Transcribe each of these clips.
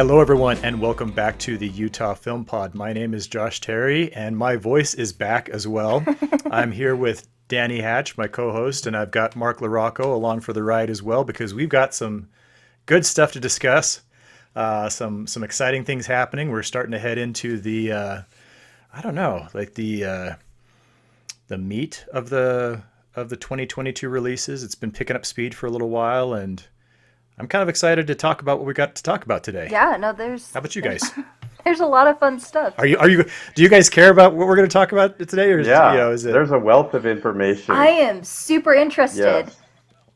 Hello, everyone, and welcome back to the Utah Film Pod. My name is Josh Terry, and my voice is back as well. I'm here with Danny Hatch, my co-host, and I've got Mark LaRocco along for the ride as well because we've got some good stuff to discuss. Some exciting things happening. We're starting to head into the the meat of the 2022 releases. It's been picking up speed for a little while, and I'm kind of excited to talk about what we got to talk about today. Yeah, no, there's. How about you guys? There's a lot of fun stuff. Are you? Do you guys care about what we're going to talk about today, or is it? There's a wealth of information. I am super interested.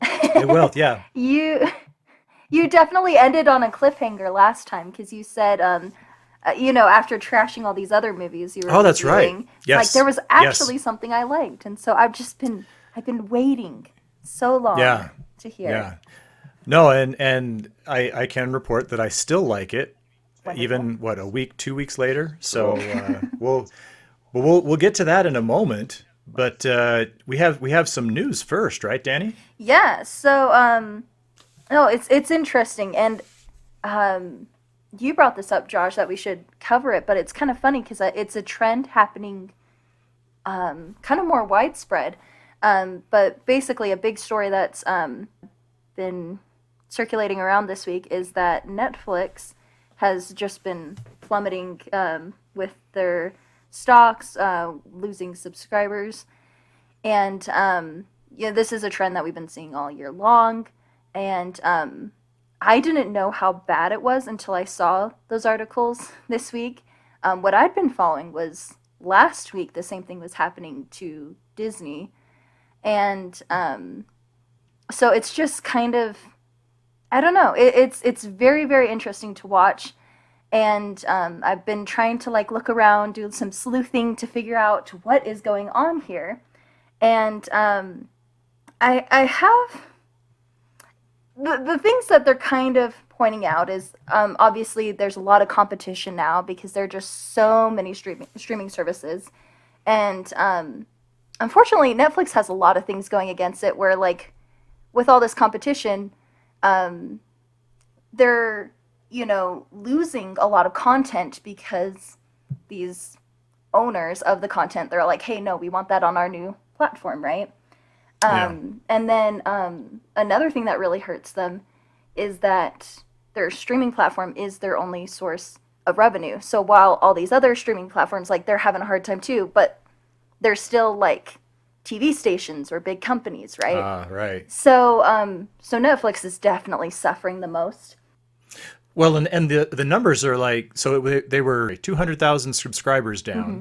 Yes. It will, yeah. You definitely ended on a cliffhanger last time because you said, after trashing all these other movies you were that's reviewing, right. Yes. like there was actually something I liked, and so I've been waiting so long to hear. Yeah. No, and I can report that I still like it, Wonderful. even a week, 2 weeks later. So we'll get to that in a moment. But we have some news first, right, Danny? Yeah. So no, it's interesting, and you brought this up, Josh, that we should cover it, but it's kind of funny because it's a trend happening, kind of more widespread. But basically, a big story that's been circulating around this week is that Netflix has just been plummeting with their stocks, losing subscribers, and this is a trend that we've been seeing all year long. And I didn't know how bad it was until I saw those articles this week. What I'd been following was last week the same thing was happening to Disney, and so it's just kind of, I don't know. It's very, very interesting to watch, and I've been trying to look around, do some sleuthing to figure out what is going on here, and I have the things that they're kind of pointing out is obviously there's a lot of competition now because there are just so many streaming services, and unfortunately Netflix has a lot of things going against it where with all this competition. They're, losing a lot of content because these owners of the content, they're like, hey, no, we want that on our new platform, right? And then another thing that really hurts them is that their streaming platform is their only source of revenue. So while all these other streaming platforms, they're having a hard time too, but they're still TV stations or big companies, right? Right. So so Netflix is definitely suffering the most. Well, and the numbers are they were 200,000 subscribers down, Mm-hmm.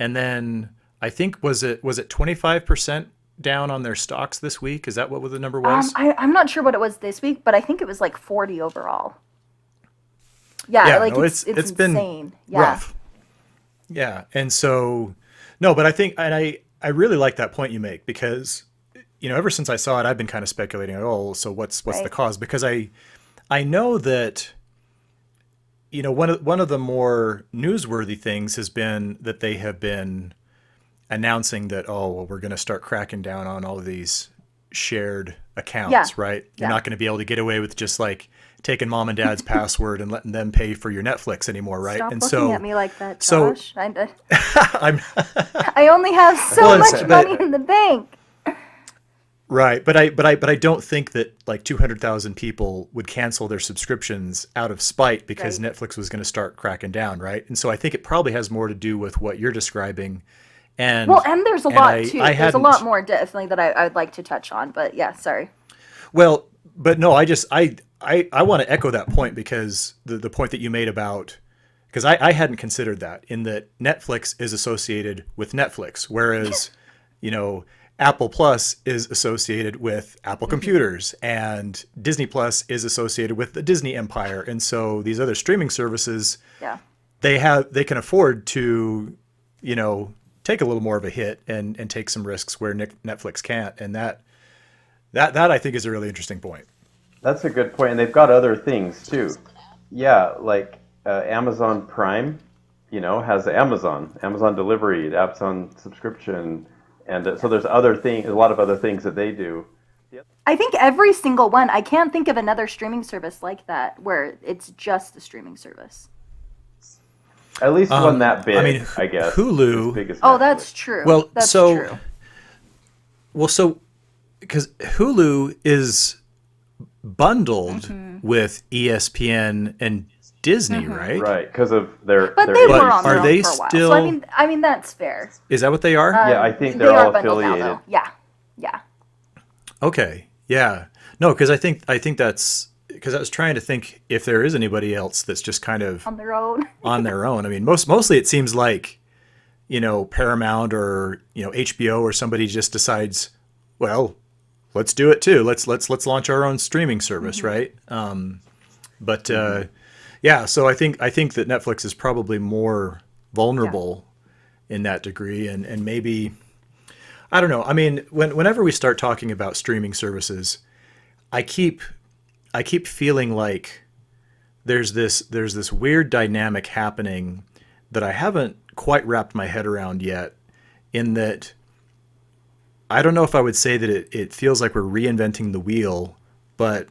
and then I think was it 25% down on their stocks this week? Is that what the number was? I'm not sure what it was this week, but I think it was 40 overall. Yeah, it's been insane. Rough. Yeah, and so no, but I think I really like that point you make because, ever since I saw it, I've been kind of speculating, so what's the cause? Because I know that, one of the more newsworthy things has been that they have been announcing that, we're going to start cracking down on all of these shared accounts, right? You're not going to be able to get away with just taking mom and dad's password and letting them pay for your Netflix anymore, right? Stop and looking at me like that, so Josh. I'm I only have so much money in the bank. Right, but I don't think that 200,000 people would cancel their subscriptions out of spite because Netflix was going to start cracking down, right? And so I think it probably has more to do with what you're describing. And there's a lot too. There's a lot more definitely that I'd like to touch on, but yeah, sorry. Well, but no, I want to echo that point because the point that you made about, because I hadn't considered that, in that Netflix is associated with Netflix, whereas, Apple Plus is associated with Apple Computers, and Disney Plus is associated with the Disney Empire. And so these other streaming services, they can afford to, take a little more of a hit and take some risks where Netflix can't. And that I think is a really interesting point. That's a good point, and they've got other things too. Yeah, Amazon Prime, has Amazon delivery, Amazon subscription, and so there's a lot of other things that they do. I think every single one. I can't think of another streaming service like that where it's just a streaming service. At least one that big, I mean, I guess. As Hulu. big as Oh, Netflix. that's true. Well, That's so true. well, so because Hulu is bundled with ESPN and Disney, right? Right, because of their But their they But were on are their they own for a while. still? So I mean that's fair. Is that what they are? Yeah, I think They they're are all bundled now, affiliated. though. Yeah, yeah. Okay. Yeah. No, because I think that's because I was trying to think if there is anybody else that's just kind of On their own. on their own. I mean, mostly it seems like, Paramount or, HBO or somebody just decides, well, let's do it too. Let's launch our own streaming service, right? But yeah, so I think that Netflix is probably more vulnerable in that degree, and maybe I don't know. I mean, whenever we start talking about streaming services, I keep feeling like there's this weird dynamic happening that I haven't quite wrapped my head around yet, in that I don't know if I would say that it feels like we're reinventing the wheel, but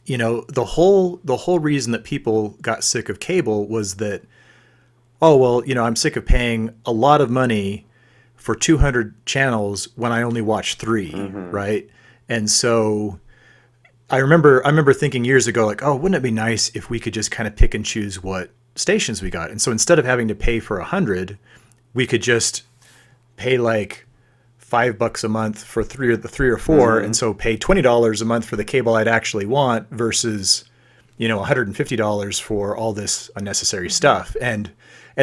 the whole reason that people got sick of cable was that, oh well, I'm sick of paying a lot of money for 200 channels when I only watch 3, right? And so I remember thinking years ago, like, oh, wouldn't it be nice if we could just kind of pick and choose what stations we got? And so instead of having to pay for 100, we could just pay like $5 a month for three or four, and so pay $20 a month for the cable I'd actually want versus, $150 for all this unnecessary stuff. And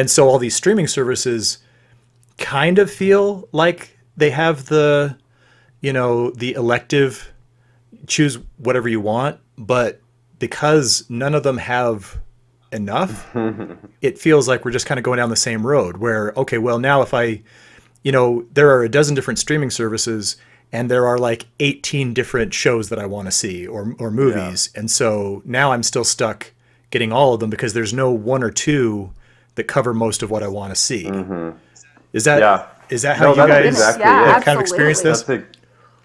so all these streaming services kind of feel like they have the elective choose whatever you want, but because none of them have enough, it feels like we're just kind of going down the same road where, okay, well, now if there are a dozen different streaming services and there are like 18 different shows that I want to see or movies. And so now I'm still stuck getting all of them because there's no one or two that cover most of what I want to see. Is that how No, you that's guys exactly Yeah, it. kind of experience this?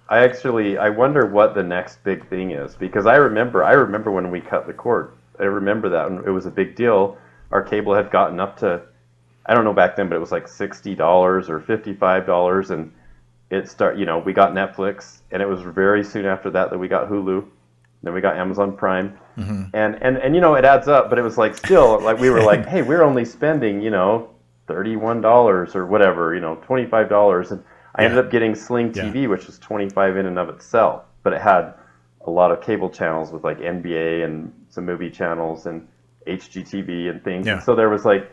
I wonder what the next big thing is, because I remember when we cut the cord. I remember that, and it was a big deal. Our cable had gotten up to, I don't know back then, but it was like $60 or $55, and we got Netflix, and it was very soon after that we got Hulu, then we got Amazon Prime, and it adds up, but it was like still like we were like, hey, we're only spending $31 or whatever, $25, and I ended up getting Sling TV, which was $25 in and of itself, but it had a lot of cable channels with like NBA and some movie channels and HGTV and things. Yeah. And so there was like,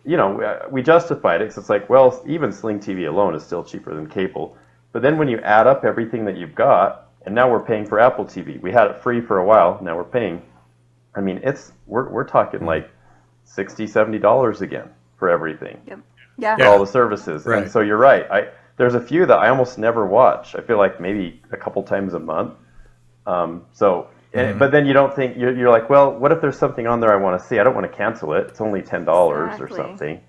we justified it because it's like, well, even Sling TV alone is still cheaper than cable. But then when you add up everything that you've got, and now we're paying for Apple TV. We had it free for a while. Now we're paying. I mean, we're talking like $60, $70 again for everything. Yep. For all the services. Right. And so you're right. There's a few that I almost never watch. I feel like maybe a couple times a month. But then you don't think, you're like, well, what if there's something on there I want to see? I don't want to cancel it. It's only $10 or Exactly. something.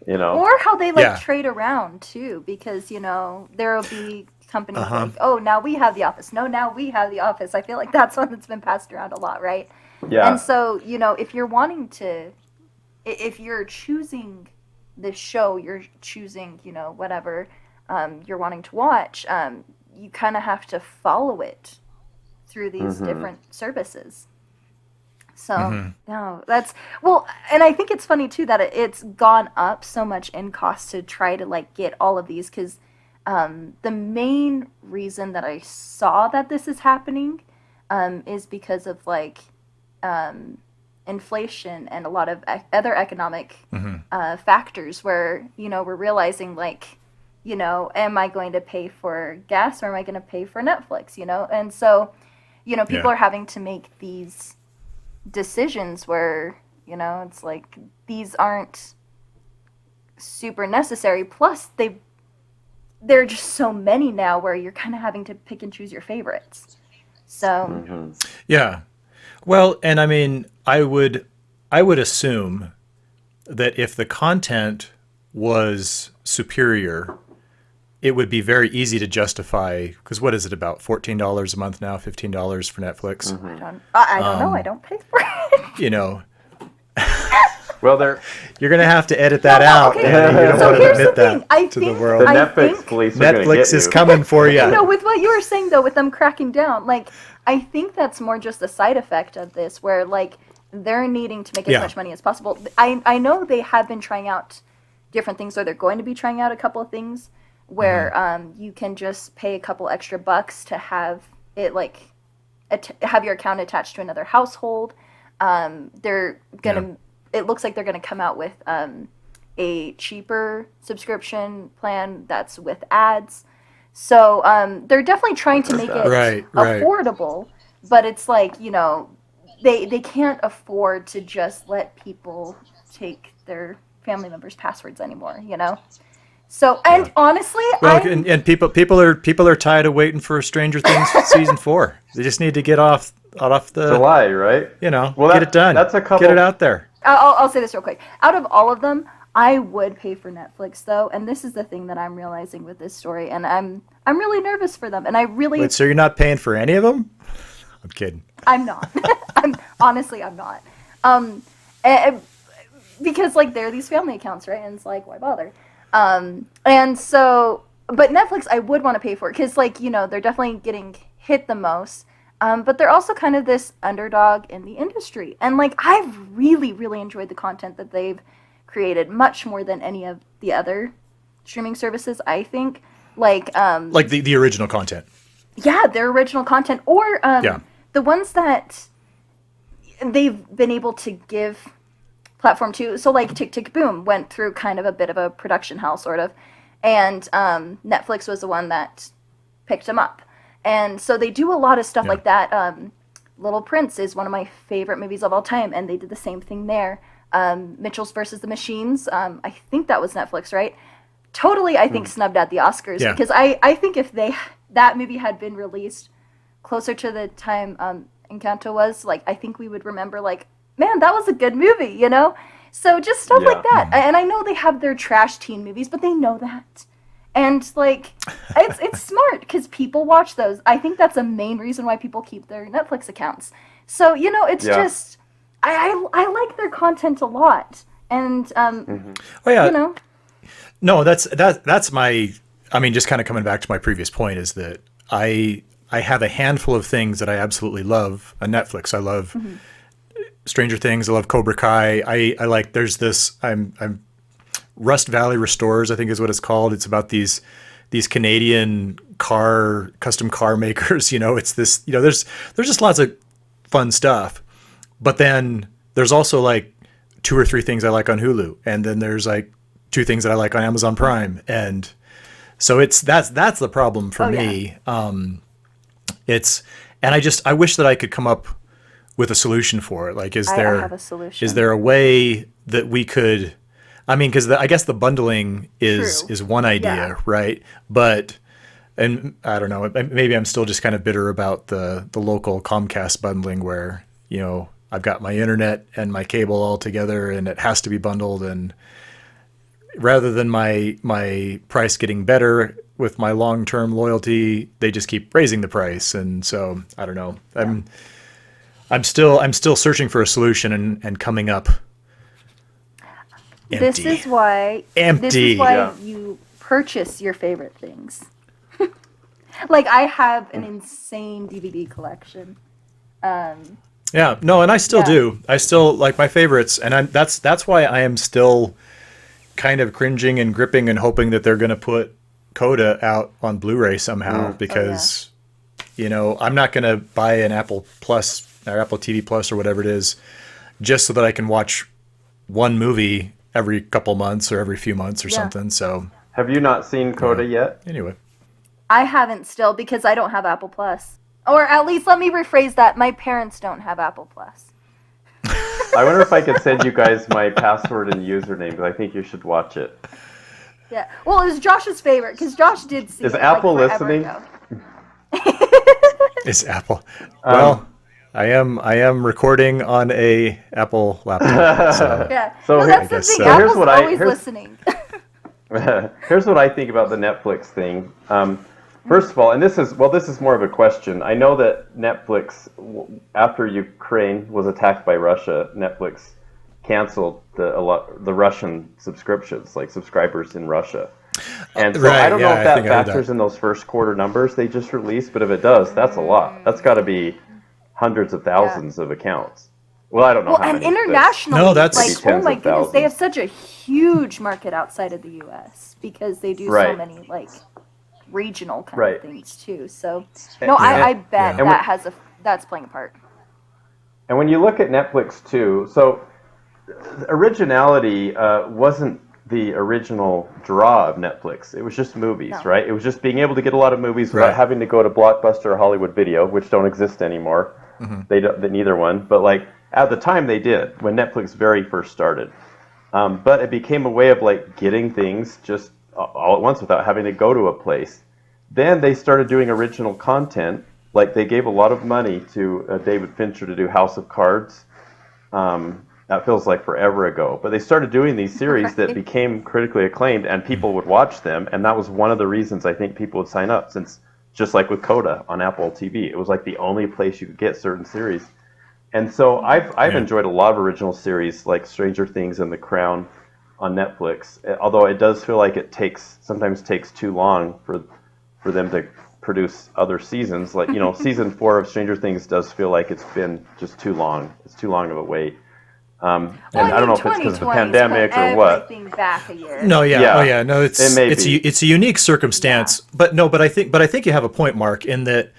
Or how they Yeah. trade around too, because there will be companies like, oh, now we have The Office. No, now we have The Office. I feel like that's one that's been passed around a lot, right? Yeah. And so if you're choosing this show, you're choosing whatever you're wanting to watch, you kind of have to follow it through these different services. So no, and I think it's funny too that it's gone up so much in cost to try to get all of these, because the main reason that I saw that this is happening is because of inflation and a lot of other economic factors where we're realizing am I going to pay for gas or am I going to pay for Netflix? And so people are having to make these decisions where it's like these aren't super necessary, plus there are just so many now where you're kind of having to pick and choose your favorites. So Yeah. Well, and I mean, I would assume that if the content was superior, it would be very easy to justify, because what is it, about $14 a month now, $15 for Netflix? I don't know. I don't pay for it. You know, Well, you're going to have to edit that out. Okay. And you don't So want to here's the admit thing. that I to think the world. the I Netflix think- police are going to get Netflix is you. coming for you. No, with what you were saying though, with them cracking down, like I think that's more just a side effect of this, where like they're needing to make as Yeah. much money as possible. I know they have been trying out different things, or they're going to be trying out a couple of things where you can just pay a couple extra bucks to have it like have your account attached to another household. They're gonna. It looks like they're gonna come out with a cheaper subscription plan that's with ads. So they're definitely trying to make it Right. affordable, but it's like, you know, they can't afford to just let people take their family members' passwords anymore, you know? So, and honestly, Well, and people are tired of waiting for Stranger Things season 4. They just need to get off the July, right? You know, Well, get it done. that's a couple- Get it out there. I'll say this real quick. Out of all of them, I would pay for Netflix though, and this is the thing that I'm realizing with this story, and I'm really nervous for them, and I really Wait, so you're not paying for any of them? I'm kidding. I'm not. I'm not. Because like there are these family accounts, right? And it's like, why bother? And so, but Netflix, I would want to pay for it because, like, you know, they're definitely getting hit the most. But they're also kind of this underdog in the industry, and like I've really, really enjoyed the content that they've created, much more than any of the other streaming services. I think, like the original content. Yeah, their original content, or the ones that they've been able to give platform to. So like Tick Tick Boom went through kind of a bit of a production hell, sort of, and Netflix was the one that picked them up. And so they do a lot of stuff like that. Little Prince is one of my favorite movies of all time, and they did the same thing there. Mitchell's versus the Machines, I think that was Netflix, right? Totally, I think snubbed at the Oscars, because I think if that movie had been released closer to the time Encanto was, like, I think we would remember, like, man, that was a good movie, you know? So just stuff like that. And I know they have their trash teen movies, but they know that. And, like, it's smart, because people watch those. I think that's a main reason why people keep their Netflix accounts. So, you know, it's just, I like their content a lot. And, you know. No, that's my, I mean, just kind of coming back to my previous point is that I have a handful of things that I absolutely love on Netflix. I love Stranger Things. I love Cobra Kai. I like, there's this, I'm Rust Valley Restores, I think is what it's called. It's about these Canadian custom car makers. You know, it's this, you know, there's just lots of fun stuff. But then there's also like 2 or 3 things I like on Hulu. And then there's like 2 things that I like on Amazon Prime. And so that's the problem for me. And I wish that I could come up with a solution for it. Like, I have a solution. Is there a way that we could, I mean, because I guess the bundling is one idea, right? But, and I don't know, maybe I'm still just kind of bitter about the local Comcast bundling where, you know, I've got my internet and my cable all together and it has to be bundled. And rather than my price getting better with my long-term loyalty, they just keep raising the price. And so I don't know. I'm still searching for a solution and coming up empty. This is why you purchase your favorite things. Like, I have an insane DVD collection. Yeah, no, and I still do. I still like my favorites, and that's why I am still kind of cringing and gripping and hoping that they're going to put Coda out on Blu-ray somehow, because you know, I'm not going to buy an Apple Plus or Apple TV Plus or whatever it is just so that I can watch one movie every couple months or every few months or something. So have you not seen Coda yet? Anyway, I haven't still, because I don't have Apple Plus. Or at least, let me rephrase that. My parents don't have Apple Plus. I wonder if I could send you guys my password and username, because I think you should watch it. Yeah. Well, it was Josh's favorite, because Josh did see Is it Apple like forever listening? ago. it's Apple. Well, I am recording on a Apple laptop. So. Yeah. So no, that's the guess thing. so. Apple's Here's what always listening. Here's what I think about the Netflix thing. First of all, and this is more of a question. I know that Netflix, after Ukraine was attacked by Russia, Netflix canceled the Russian subscriptions, like subscribers in Russia. And so I Right. don't know Yeah, if I that think I heard factors that. in those first quarter numbers they just released, but if it does, that's a lot. That's got to be hundreds of Yeah. thousands of accounts. Well, I don't know Well, how and many, but No, internationally, maybe like, that's oh tens my of goodness, they have thousands. such a huge market outside of the U.S. because they do so Right, many like regional kind of right. things too. So, And, no, yeah, I yeah. bet and when that's playing a part. and when you look at Netflix too, so originality wasn't the original draw of Netflix. It was just movies, No. right? It was just being able to get a lot of movies without Right. having to go to Blockbuster or Hollywood Video, which don't exist anymore. Hmm. Neither one, but like at the time they did when Netflix very first started. But it became a way of like getting things just all at once without having to go to a place. Then they started doing original content. Like they gave a lot of money to David Fincher to do House of Cards. That feels like forever ago. But they started doing these series that Right. became critically acclaimed, and people would watch them. And that was one of the reasons I think people would sign up. Since just like with Coda on Apple TV, it was like the only place you could get certain series. And so I've Yeah. enjoyed a lot of original series like Stranger Things and The Crown on Netflix. Although it does feel like it sometimes takes too long for them to produce other seasons. Like season 4 of Stranger Things does feel like it's been just too long. It's too long of a wait. Well, And I I don't mean, know if it's because of the 2020's put pandemic or what. everything back a year. No, yeah. Oh, Yeah, yeah. No, it may it's be. it's a unique Yeah. circumstance, but no, but I think you have a point, Mark, in that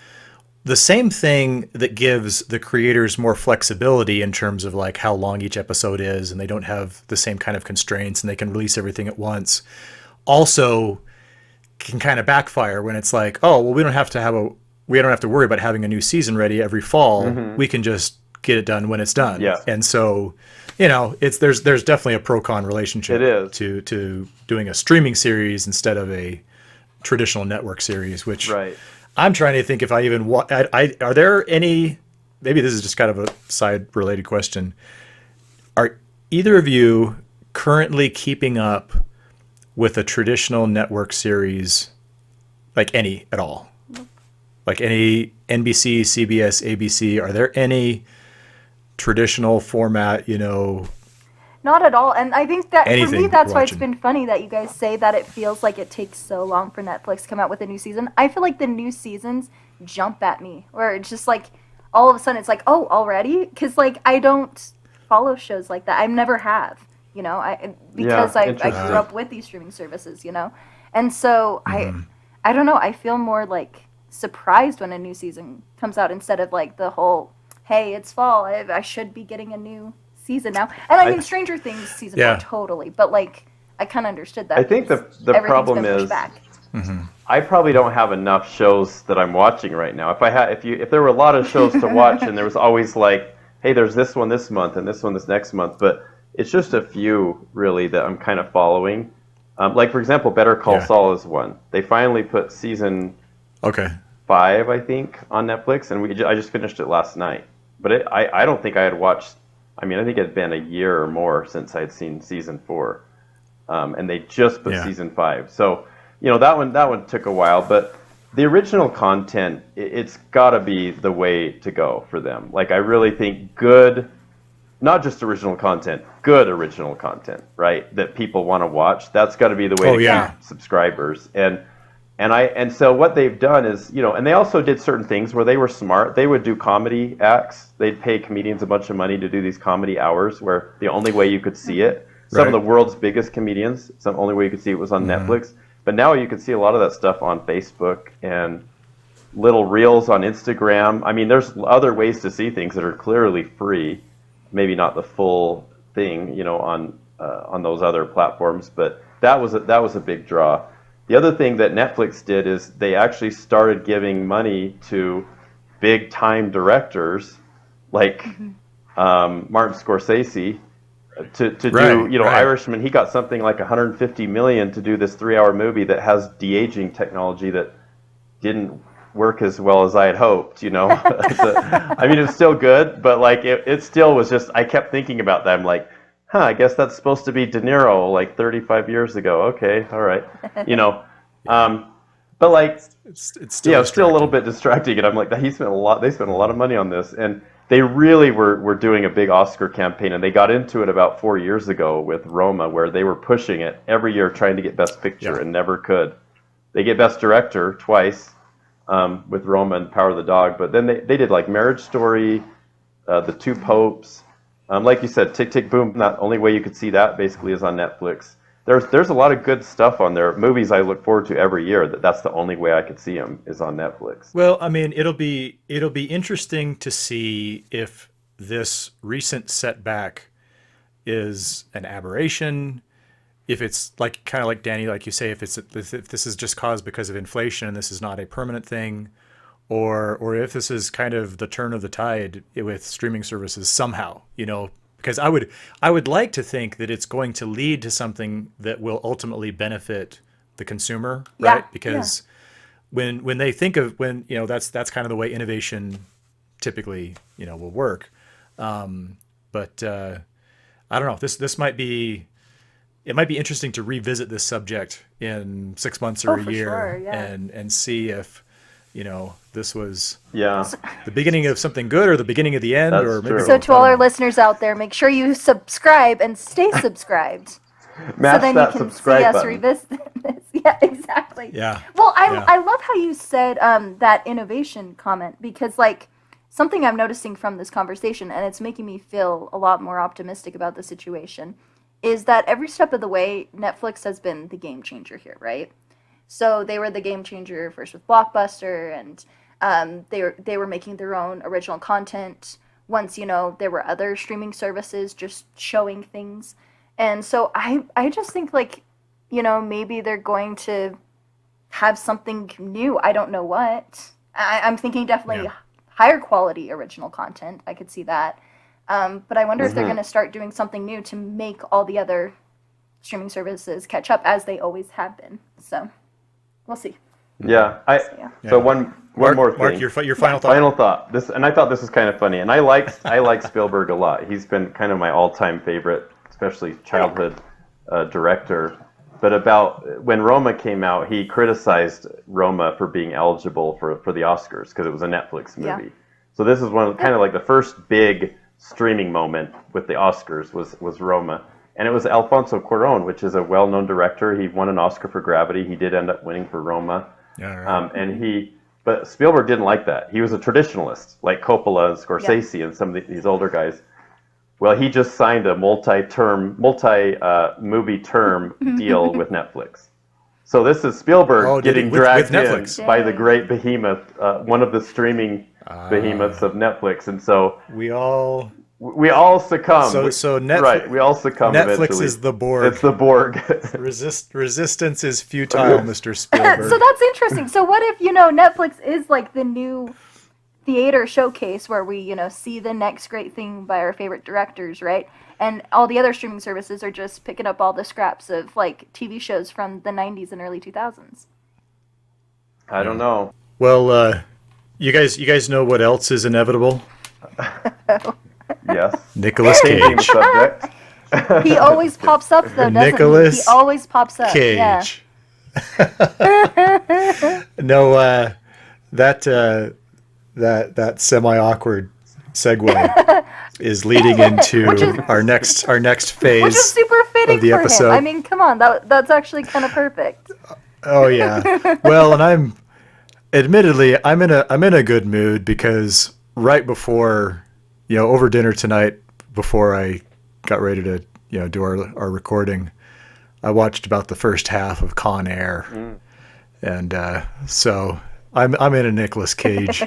the same thing that gives the creators more flexibility in terms of like how long each episode is, and they don't have the same kind of constraints, and they can release everything at once. Also, can kind of backfire when it's like, oh, well, we don't have to worry about having a new season ready every fall. We can just get it done when it's done. Yeah, And so, there's definitely a pro con relationship it is. to doing a streaming series instead of a traditional network series, which Right. I'm trying to think if I even are there any, maybe this is just kind of a side related question. Are either of you currently keeping up with a traditional network series, like any at all? Like any NBC, CBS, ABC, are there any traditional format, Not at all. And I think that for me, anything that's you're why it's watching? been funny that you guys say that it feels like it takes so long for Netflix to come out with a new season. I feel like the new seasons jump at me, where it's just like all of a sudden it's like, oh, already? Because like I don't follow shows like that. I never have, Yeah, because I grew interesting. up with these streaming services. And so I don't know. I feel more like surprised when a new season comes out instead of like the whole, hey, it's fall. I should be getting a new season now. And I I mean, Stranger Things season 4 Yeah. totally, but like I kind of understood I that think because the everything's problem been pushed is back. I probably don't have enough shows that I'm watching right now. If there were a lot of shows to watch and there was always like, hey, there's this one this month and this one this next month, but it's just a few really that I'm kind of following. Like for example, Better Call Yeah. Saul is one. They finally put season Okay. 5, I think, on Netflix, and I just finished it last night. But I don't think I had watched. I mean, I think it had been a year or more since I had seen season 4, and they just put Yeah. season 5. So that one took a while, but the original content, it's got to be the way to go for them. Like I really think good, not just original content, good original content, right? That people want to watch. That's got to be the way Oh, to yeah. keep subscribers. And so what they've done is, and they also did certain things where they were smart. They would do comedy acts. They'd pay comedians a bunch of money to do these comedy hours where the only way you could see it, some of Right. the world's biggest comedians, the only way you could see it was on Netflix. But now you can see a lot of that stuff on Facebook and little reels on Instagram. I mean, there's other ways to see things that are clearly free. Maybe not the full thing, on those other platforms, but that was a big draw. The other thing that Netflix did is they actually started giving money to big time directors like Martin Scorsese to Right. do, Right. Irishman. He got something like 150 million to do this 3-hour movie that has de-aging technology that didn't work as well as I had hoped. I mean, it's still good, but like it still was just. I kept thinking about that. I'm like, I guess that's supposed to be De Niro like 35 years ago. Okay, all right, you know, um, but like, It's still yeah, it's still a little distracting. bit distracting, and I'm like, he spent a lot. They spent a lot of money on this, and they really were doing a big Oscar campaign, and they got into it about 4 years ago with Roma, where they were pushing it every year, trying to get Best Picture, Yeah. and never could. They get Best Director twice with Roma and Power of the Dog, but then they did like Marriage Story, The Two Popes, like you said, Tick Tick Boom. The only way you could see that basically is on Netflix. There's a lot of good stuff on there. Movies I look forward to every year. That's the only way I could see them is on Netflix. Well, I mean, it'll be interesting to see if this recent setback is an aberration, if it's like kind of like Danny, like you say, if this is just caused because of inflation and this is not a permanent thing, or if this is kind of the turn of the tide with streaming services somehow, because I would like to think that it's going to lead to something that will ultimately benefit the consumer, Yeah, right? Because when they think of when that's kind of the way innovation typically will work. But I don't know. This might be it might be interesting to revisit this subject in 6 months or Oh, a for year sure, yeah. and see if this was Yeah, the beginning of something good or the beginning of the end, That's or maybe true. So both. to I all don't our know. listeners out there, make sure you subscribe and stay subscribed. So mash then you that can see subscribe us button. revisit this. Yeah, exactly. Yeah. Well, I Yeah. I love how you said that innovation comment, because like something I'm noticing from this conversation, and it's making me feel a lot more optimistic about the situation, is that every step of the way Netflix has been the game changer here, right? So they were the game changer first with Blockbuster, and they were making their own original content. Once there were other streaming services just showing things, and so I just think like maybe they're going to have something new. I don't know what. I'm thinking definitely Yeah. higher quality original content. I could see that. But I wonder if they're Mhm. going to start doing something new to make all the other streaming services catch up as they always have been. So we'll see. Yeah, I So, yeah. so Yeah. one more Mark, thing. your final thought. Final thought. This, and I thought this was kind of funny, and I like Spielberg a lot. He's been kind of my all-time favorite, especially childhood director. But about when Roma came out, he criticized Roma for being eligible for the Oscars because it was a Netflix Yeah. movie. So this is kind of like the first big streaming moment with the Oscars was Roma, and it was Alfonso Cuarón, which is a well-known director. He won an Oscar for Gravity. He did end up winning for Roma. Yeah. Right. But Spielberg didn't like that. He was a traditionalist, like Coppola and Scorsese and some of these older guys. Well, he just signed a multi-movie term deal with Netflix. So this is Spielberg Oh, did he- getting with dragged Netflix? in by the Dang. great behemoth, one of the streaming behemoths of Netflix, and so We all we all succumb. so Netflix. Right, we all succumb Netflix eventually. is the Borg. It's the Borg. Resistance is futile, Mr. Spielberg. So that's interesting. So what if Netflix is like the new theater showcase where we see the next great thing by our favorite directors, right? And all the other streaming services are just picking up all the scraps of like TV shows from the 90s and early 2000s. I don't know. Well, you guys know what else is inevitable? Yes. Nicolas Changing Cage. subject. He always pops up though, doesn't Nicolas he? He always pops up. Yeah. Cage. No, that semi-awkward segue is leading into our next phase. Which is super fitting of the for episode. him. I mean, come on, that's actually kind of perfect. Oh yeah. Well, and I'm in a good mood because right before over dinner tonight, before I got ready to do our recording, I watched about the first half of Con Air, and so I'm in a Nicolas Cage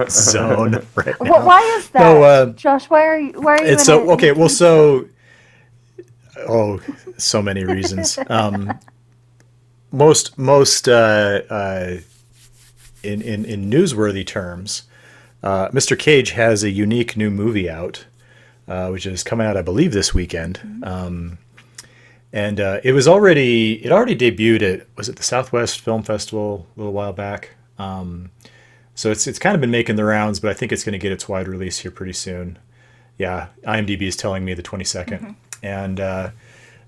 zone right now. Well, why is that, No, Josh? Why are you? It's in so a- okay. Well, so many reasons. Most in newsworthy terms, Mr. Cage has a unique new movie out, which is coming out, I believe, this weekend. And it already debuted at, was it the Southwest Film Festival a little while back? So it's kind of been making the rounds, but I think it's going to get its wide release here pretty soon. Yeah, IMDb is telling me the 22nd. And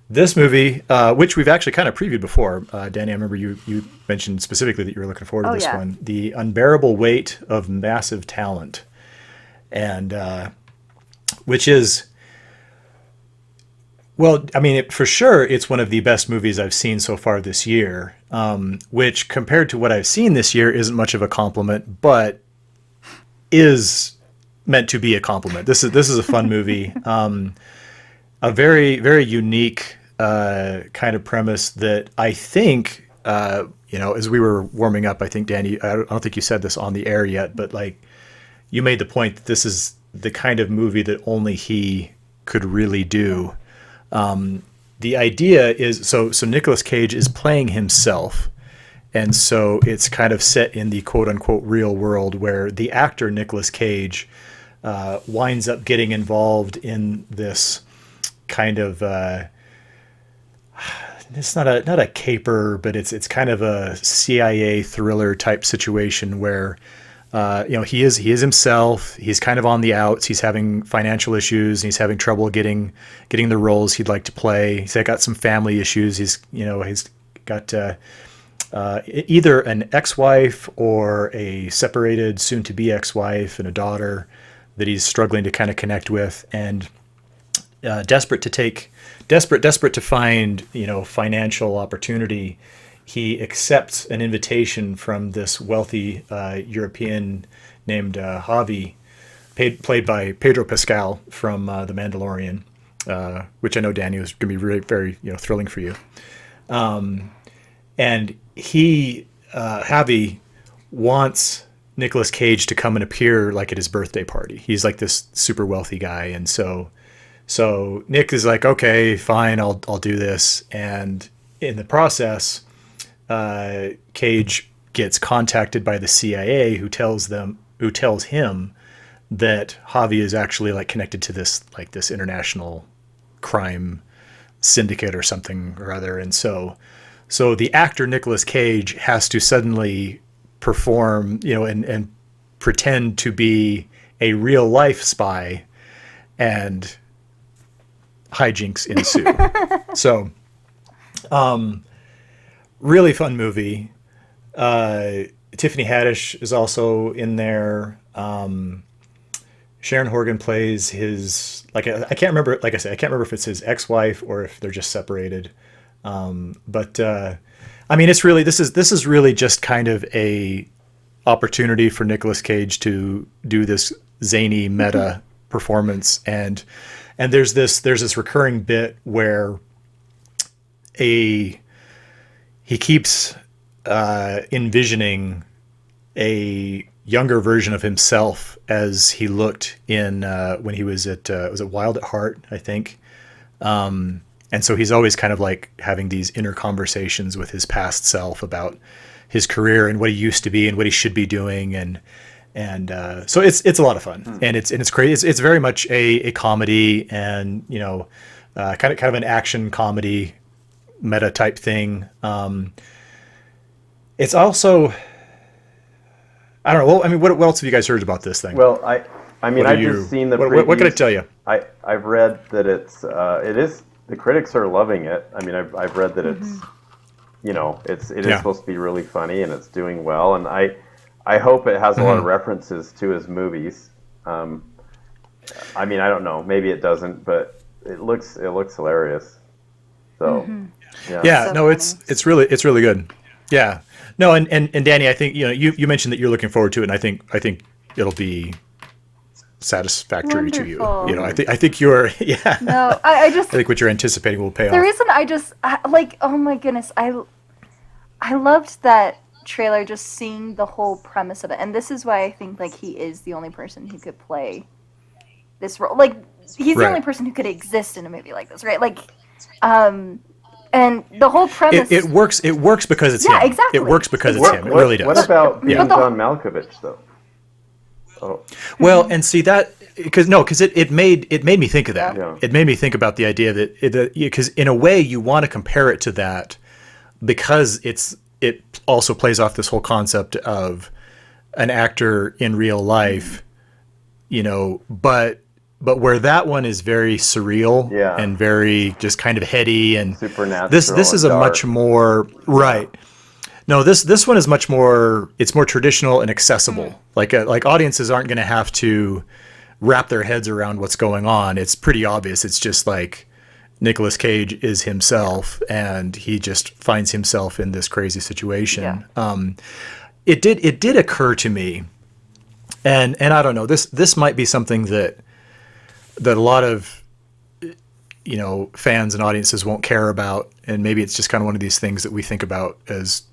this movie, which we've actually kind of previewed before, Danny, I remember you mentioned specifically that you were looking forward to Oh, this yeah. one, The Unbearable Weight of Massive Talent. And which is, well, I mean, for sure, it's one of the best movies I've seen so far this year, which compared to what I've seen this year isn't much of a compliment, but is meant to be a compliment. This is a fun movie, a very, very unique kind of premise that I think, as we were warming up, I think, Danny, I don't think you said this on the air yet, but like you made the point that this is the kind of movie that only he could really do. The idea is so Nicolas Cage is playing himself, and so it's kind of set in the quote unquote real world where the actor Nicolas Cage winds up getting involved in this kind of it's not a caper, but it's kind of a CIA thriller type situation where he is himself. He's kind of on the outs. He's having financial issues. And he's having trouble getting the roles he'd like to play. He's got some family issues. He's got either an ex-wife or a separated soon-to-be ex-wife and a daughter that he's struggling to kind of connect with, and desperate to find financial opportunity. He accepts an invitation from this wealthy European named Javi, played by Pedro Pascal from The Mandalorian, which I know, Danny, was going to be really very thrilling for you. And he, Javi, wants Nicolas Cage to come and appear like at his birthday party. He's like this super wealthy guy, and so Nick is like, okay, fine, I'll do this. And in the process, Cage gets contacted by the CIA, who tells him that Javi is actually like connected to this international crime syndicate or something or other. And so the actor Nicolas Cage has to suddenly perform, and pretend to be a real life spy, and hijinks ensue. So, really fun movie. Tiffany Haddish is also in there. Sharon Horgan plays his, I can't remember, like I said, I can't remember if it's his ex-wife or if they're just separated. But I mean, it's really, this is really just kind of a opportunity for Nicolas Cage to do this zany meta performance. And there's this recurring bit where he keeps envisioning a younger version of himself as he looked in when he was at was it Wild at Heart, I think. And so he's always kind of like having these inner conversations with his past self about his career and what he used to be and what he should be doing, and so it's a lot of fun, and it's great. It's very much a comedy, and kind of an action comedy meta type thing. It's also, I don't know. Well, I mean, what else have you guys heard about this thing? Well, I've just seen the previews. What can I tell you? I've read that it is, the critics are loving it. I mean, I've read that it's, it is supposed to be really funny, and it's doing well, and I hope it has a lot of references to his movies. I mean, I don't know, maybe it doesn't, but it looks hilarious. So yeah, So no, it's really good. Yeah, no, and Danny, I think you mentioned that you're looking forward to it, and I think it'll be satisfactory to you. Wonderful. I think you're No, I just, I think what you're anticipating will pay the off. reason oh my goodness, I loved that trailer, just seeing the whole premise of it, and this is why I think like he is the only person who could play this role. Like, he's the Right. only person who could exist in a movie like this, right? Like, and the whole premise. It works because it's Yeah, him. exactly. It works because it's Exactly. him. It really does. What about being But the- John Malkovich, though? Oh, Well, and see that because it made me think of that. Yeah. It made me think about the idea that because in a way you want to compare it to that because it also plays off this whole concept of an actor in real life, but but where that one is very surreal Yeah. and very just kind of heady, and this Supernatural is and a much dark. more right. No, this one is much more. It's more traditional and accessible. Like audiences aren't going to have to wrap their heads around what's going on. It's pretty obvious. It's just like Nicolas Cage is himself, and he just finds himself in this crazy situation. It did occur to me, and I don't know. This might be something that a lot of fans and audiences won't care about, and maybe it's just kind of one of these things that we think about as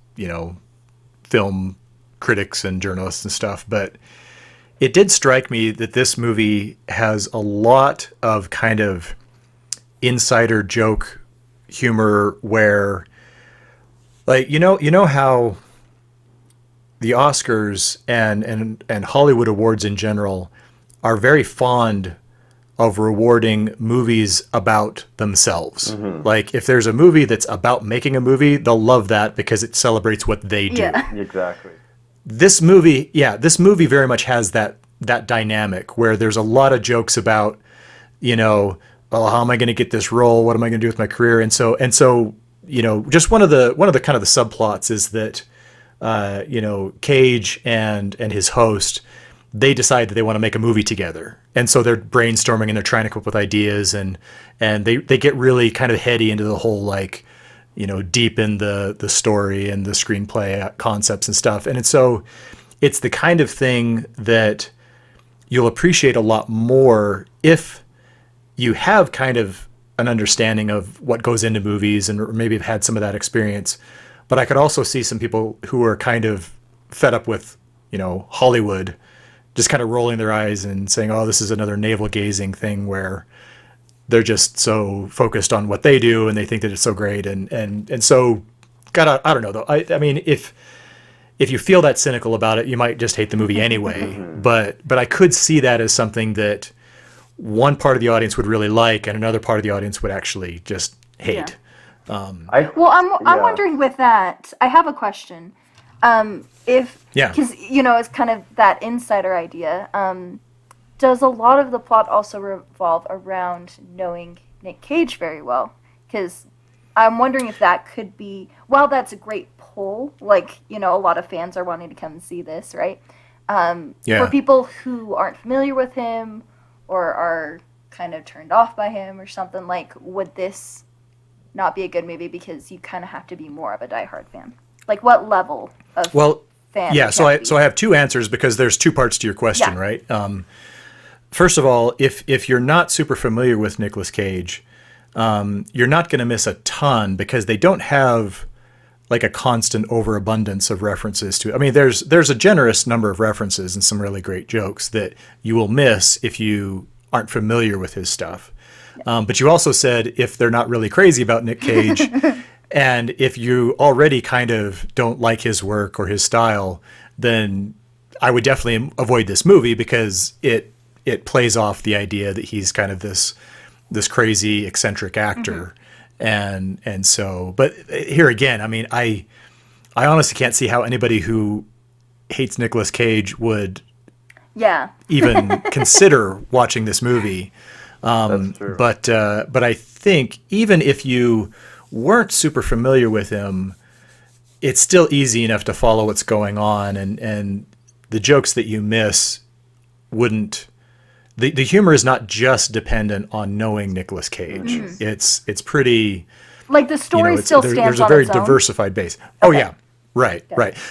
film critics and journalists and stuff. But it did strike me that this movie has a lot of kind of insider joke humor where, like, how the Oscars and Hollywood awards in general are very fond of rewarding movies about themselves. Like, if there's a movie that's about making a movie, they'll love that because it celebrates what they do. Yeah. Exactly. This movie very much has that dynamic where there's a lot of jokes about, oh, how am I going to get this role? What am I going to do with my career? And so, just one of the kind of the subplots is that, Cage and his host, they decide that they want to make a movie together. And so they're brainstorming and they're trying to come up with ideas, and they get really kind of heady into the whole, like, deep in the story and the screenplay concepts and stuff. And it's the kind of thing that you'll appreciate a lot more if you have kind of an understanding of what goes into movies and maybe have had some of that experience. But I could also see some people who are kind of fed up with, Hollywood, just kind of rolling their eyes and saying, oh, this is another navel gazing thing where they're just so focused on what they do and they think that it's so great. And so, I don't know though. I mean, if you feel that cynical about it, you might just hate the movie anyway. But I could see that as something that one part of the audience would really like and another part of the audience would actually just hate. Well, I'm wondering with that. I have a question. Because it's kind of that insider idea. Does a lot of the plot also revolve around knowing Nick Cage very well? Because I'm wondering if that could be, while that's a great pull, like, a lot of fans are wanting to come and see this, right? For people who aren't familiar with him or are kind of turned off by him or something, like, would this not be a good movie because you kind of have to be more of a diehard fan? Like, what level of fan? Yeah, so I have two answers because there's two parts to your question, right? First of all, if you're not super familiar with Nicolas Cage, you're not going to miss a ton because they don't have like a constant overabundance of references to it. I mean, there's a generous number of references and some really great jokes that you will miss if you aren't familiar with his stuff. But you also said if they're not really crazy about Nick Cage, and if you already kind of don't like his work or his style, then I would definitely avoid this movie because it plays off the idea that he's kind of this crazy eccentric actor. And so, but here again, I mean, I honestly can't see how anybody who hates Nicolas Cage would even consider watching this movie. That's true. But I think even if you weren't super familiar with him, it's still easy enough to follow what's going on, and the jokes that you miss wouldn't. The humor is not just dependent on knowing Nicolas Cage. It's pretty, like, the story still stands on its own. There's a very diversified base. Okay. Oh yeah, right.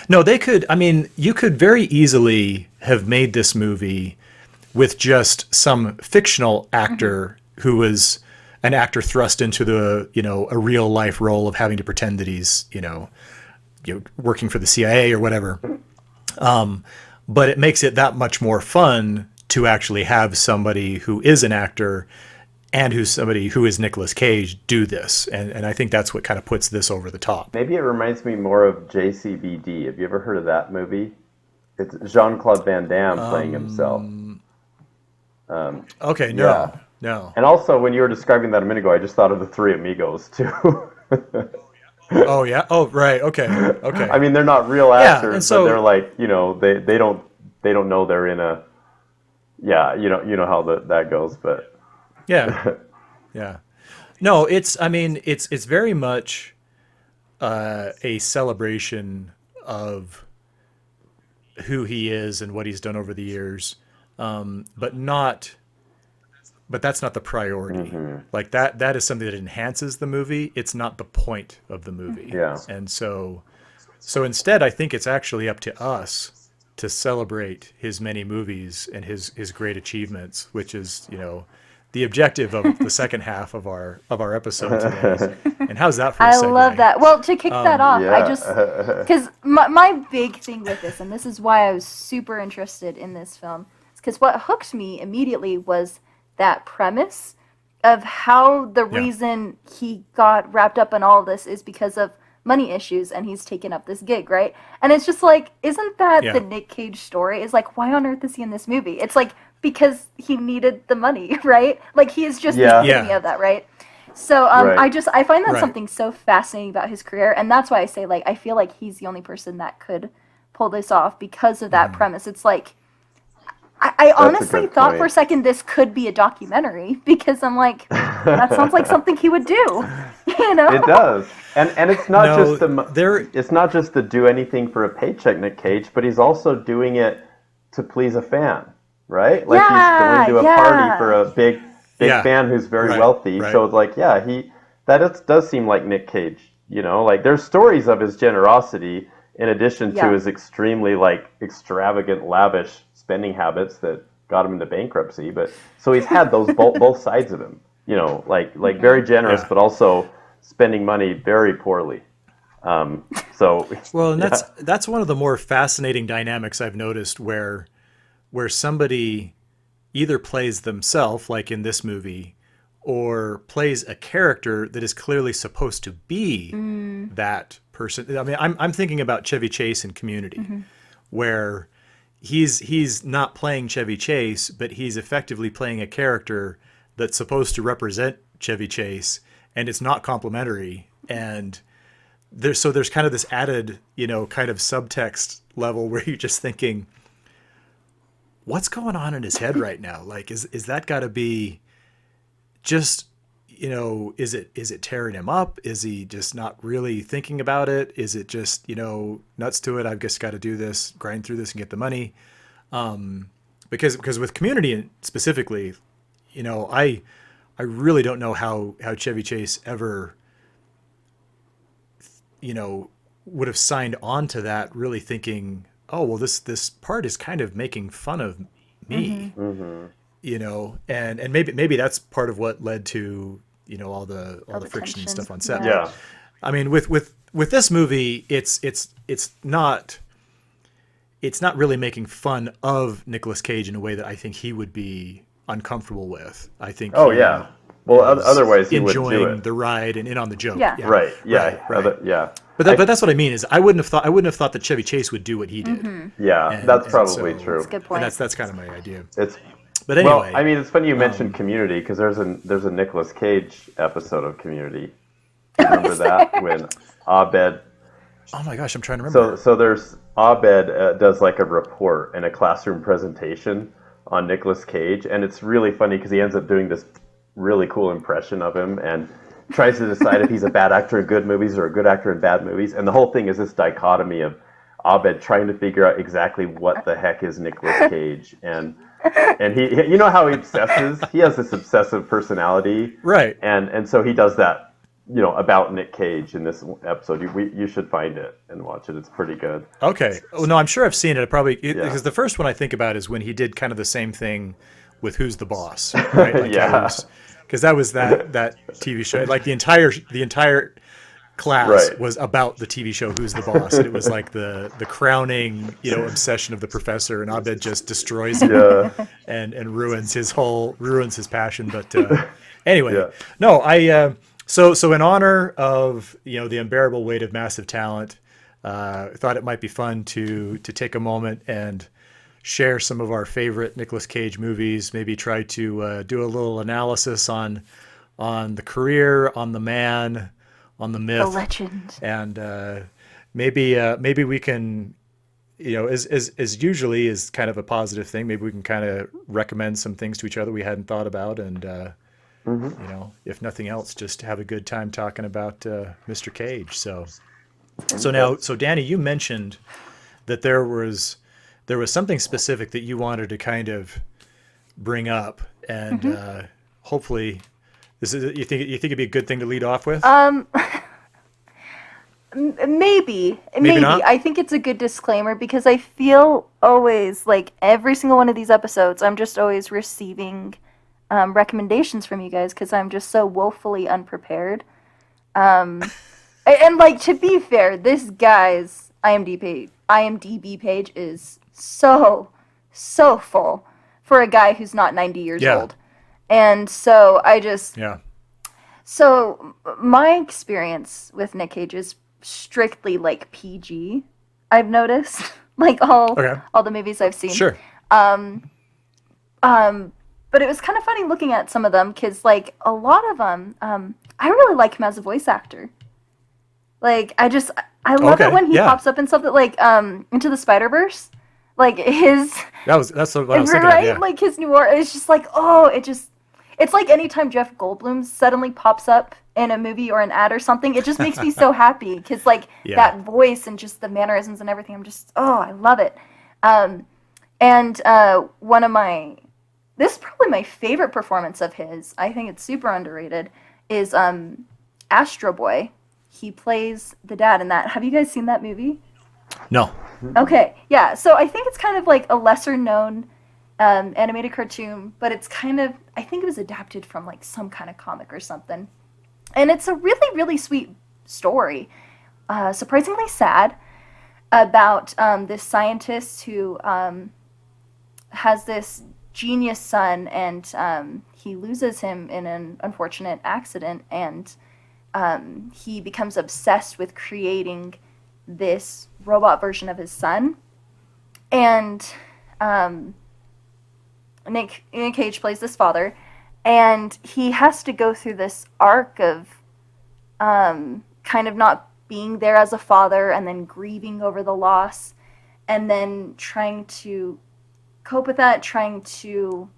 No, they could. I mean, you could very easily have made this movie with just some fictional actor who was an actor thrust into the a real life role of having to pretend that he's working for the CIA or whatever. But it makes it that much more fun to actually have somebody who is an actor and who's somebody who is Nicolas Cage do this. And I think that's what kind of puts this over the top. Maybe it reminds me more of JCVD. Have you ever heard of that movie? It's Jean-Claude Van Damme playing himself. Okay, no. And also, when you were describing that a minute ago, I just thought of the Three Amigos, too. Oh, yeah? Oh, right. Okay. I mean, they're not real actors, and so, but they're like, they don't know they're in a Yeah, you know how that goes, but Yeah, yeah. No, I mean, it's very much a celebration of who he is and what he's done over the years, but not. But that's not the priority. Like that is something that enhances the movie. It's not the point of the movie. yeah. And so instead, I think it's actually up to us to celebrate his many movies and his great achievements, which is, the objective of the second half of our episode today. And how's that for a I segue? love that. Well, to kick that off, I just Yeah. because my big thing with this, and this is why I was super interested in this film, is because what hooked me immediately was that premise of how the Yeah. reason he got wrapped up in all of this is because of money issues and he's taken up this gig, right? And it's just like, isn't that Yeah. the Nick Cage story? Is like, why on earth is he in this movie? It's like because he needed the money, right? Like he is just the Yeah. epitome Yeah. of that, right? So Right. I find that Right. something so fascinating about his career, and that's why I say like I feel like he's the only person that could pull this off because of that premise. It's like I a honestly good thought point. for a second this could be a documentary because I'm like, that sounds like something he would do, you know? It does, and it's not No, just it's not just to do anything for a paycheck, Nick Cage, but he's also doing it to please a fan, right? Like he's going to a Yeah, party yeah. for a big Yeah. fan who's very Right, wealthy. right. So it's like, yeah, does seem like Nick Cage, like there's stories of his generosity in addition to Yeah. his extremely like extravagant, lavish spending habits that got him into bankruptcy. But so he's had those both sides of him, like very generous, Yeah. but also spending money very poorly. So Well, and yeah. that's one of the more fascinating dynamics I've noticed where somebody either plays themselves, like in this movie, or plays a character that is clearly supposed to be that person. I mean, I'm thinking about Chevy Chase in Community, where he's not playing Chevy Chase, but he's effectively playing a character that's supposed to represent Chevy Chase, and it's not complimentary. And there's kind of this added, kind of subtext level where you're just thinking, what's going on in his head right now? Like, is that got to be just, is it tearing him up? Is he just not really thinking about it? Is it just, nuts to it? I've just got to do this, grind through this and get the money. Because with Community specifically, I really don't know how Chevy Chase ever, would have signed on to that, really thinking, oh, well, this part is kind of making fun of me, and maybe that's part of what led to, all the friction and tension. stuff on set. Yeah. Yeah. I mean, with this movie, it's not really making fun of Nicolas Cage in a way that I think he would be uncomfortable with. I think Oh he yeah. Well, is otherwise he wouldn't do enjoying it. the ride and in on the joke. Yeah. Right. Yeah. Right. Yeah. But that's what I mean is I wouldn't have thought that Chevy Chase would do what he did. Yeah. And- That's and probably so- true. That's a good point. And that's kind of my idea. It's But anyway, well. I mean, it's funny you mentioned Community because there's a Nicolas Cage episode of Community. Remember that when Abed? oh my gosh, I'm trying to remember. So there's Abed does like a report and a classroom presentation on Nicolas Cage, and it's really funny because he ends up doing this really cool impression of him and tries to decide if he's a bad actor in good movies or a good actor in bad movies. And the whole thing is this dichotomy of Abed trying to figure out exactly what the heck is Nicolas Cage, and he how he obsesses. He has this obsessive personality, Right. And so he does that. About Nick Cage in this episode. You should find it and watch it. It's pretty good. Okay. Oh no, I'm sure I've seen it. Because the first one I think about is when he did kind of the same thing with Who's the Boss, right? Like Yeah. Because that was that TV show. Like the entire class Right. was about the TV show Who's the Boss. And it was like the crowning, obsession of the professor, and Abed just destroys him Yeah. and ruins his passion. But anyway, Yeah. no, So in honor of the unbearable weight of massive talent, I thought it might be fun to take a moment and share some of our favorite Nicolas Cage movies. Maybe try to do a little analysis on the career, on the man, on the myth, The legend. and maybe we can as usually is kind of a positive thing. Maybe we can kind of recommend some things to each other we hadn't thought about, and if nothing else, just have a good time talking about Mr. Cage. So Danny, you mentioned that there was something specific that you wanted to kind of bring up, and hopefully, you think it'd be a good thing to lead off with? Maybe. Not? I think it's a good disclaimer because I feel always like every single one of these episodes, I'm just always receiving recommendations from you guys because I'm just so woefully unprepared. And like, to be fair, this guy's IMDb page is so full for a guy who's not 90 years old. And so So my experience with Nick Cage is strictly like PG. I've noticed like all the movies I've seen. Sure. But it was kind of funny looking at some of them because like a lot of them, I really like him as a voice actor. Like I love it when he pops up in something like Into the Spider-Verse. Like that's what I was thinking of, yeah. Like his new art is just like, it's like anytime Jeff Goldblum suddenly pops up in a movie or an ad or something, it just makes me so happy because like that voice and just the mannerisms and everything, I love it. This is probably my favorite performance of his. I think it's super underrated. Is Astro Boy. He plays the dad in that. Have you guys seen that movie? No. Okay, yeah. So I think it's kind of like a lesser known animated cartoon, but it's kind of, I think it was adapted from like some kind of comic or something. And it's a really, really sweet story. Surprisingly sad about this scientist who has this genius son, and he loses him in an unfortunate accident, and he becomes obsessed with creating this robot version of his son. And Nick Cage plays this father, and he has to go through this arc of kind of not being there as a father, and then grieving over the loss, and then trying to cope with that, trying to,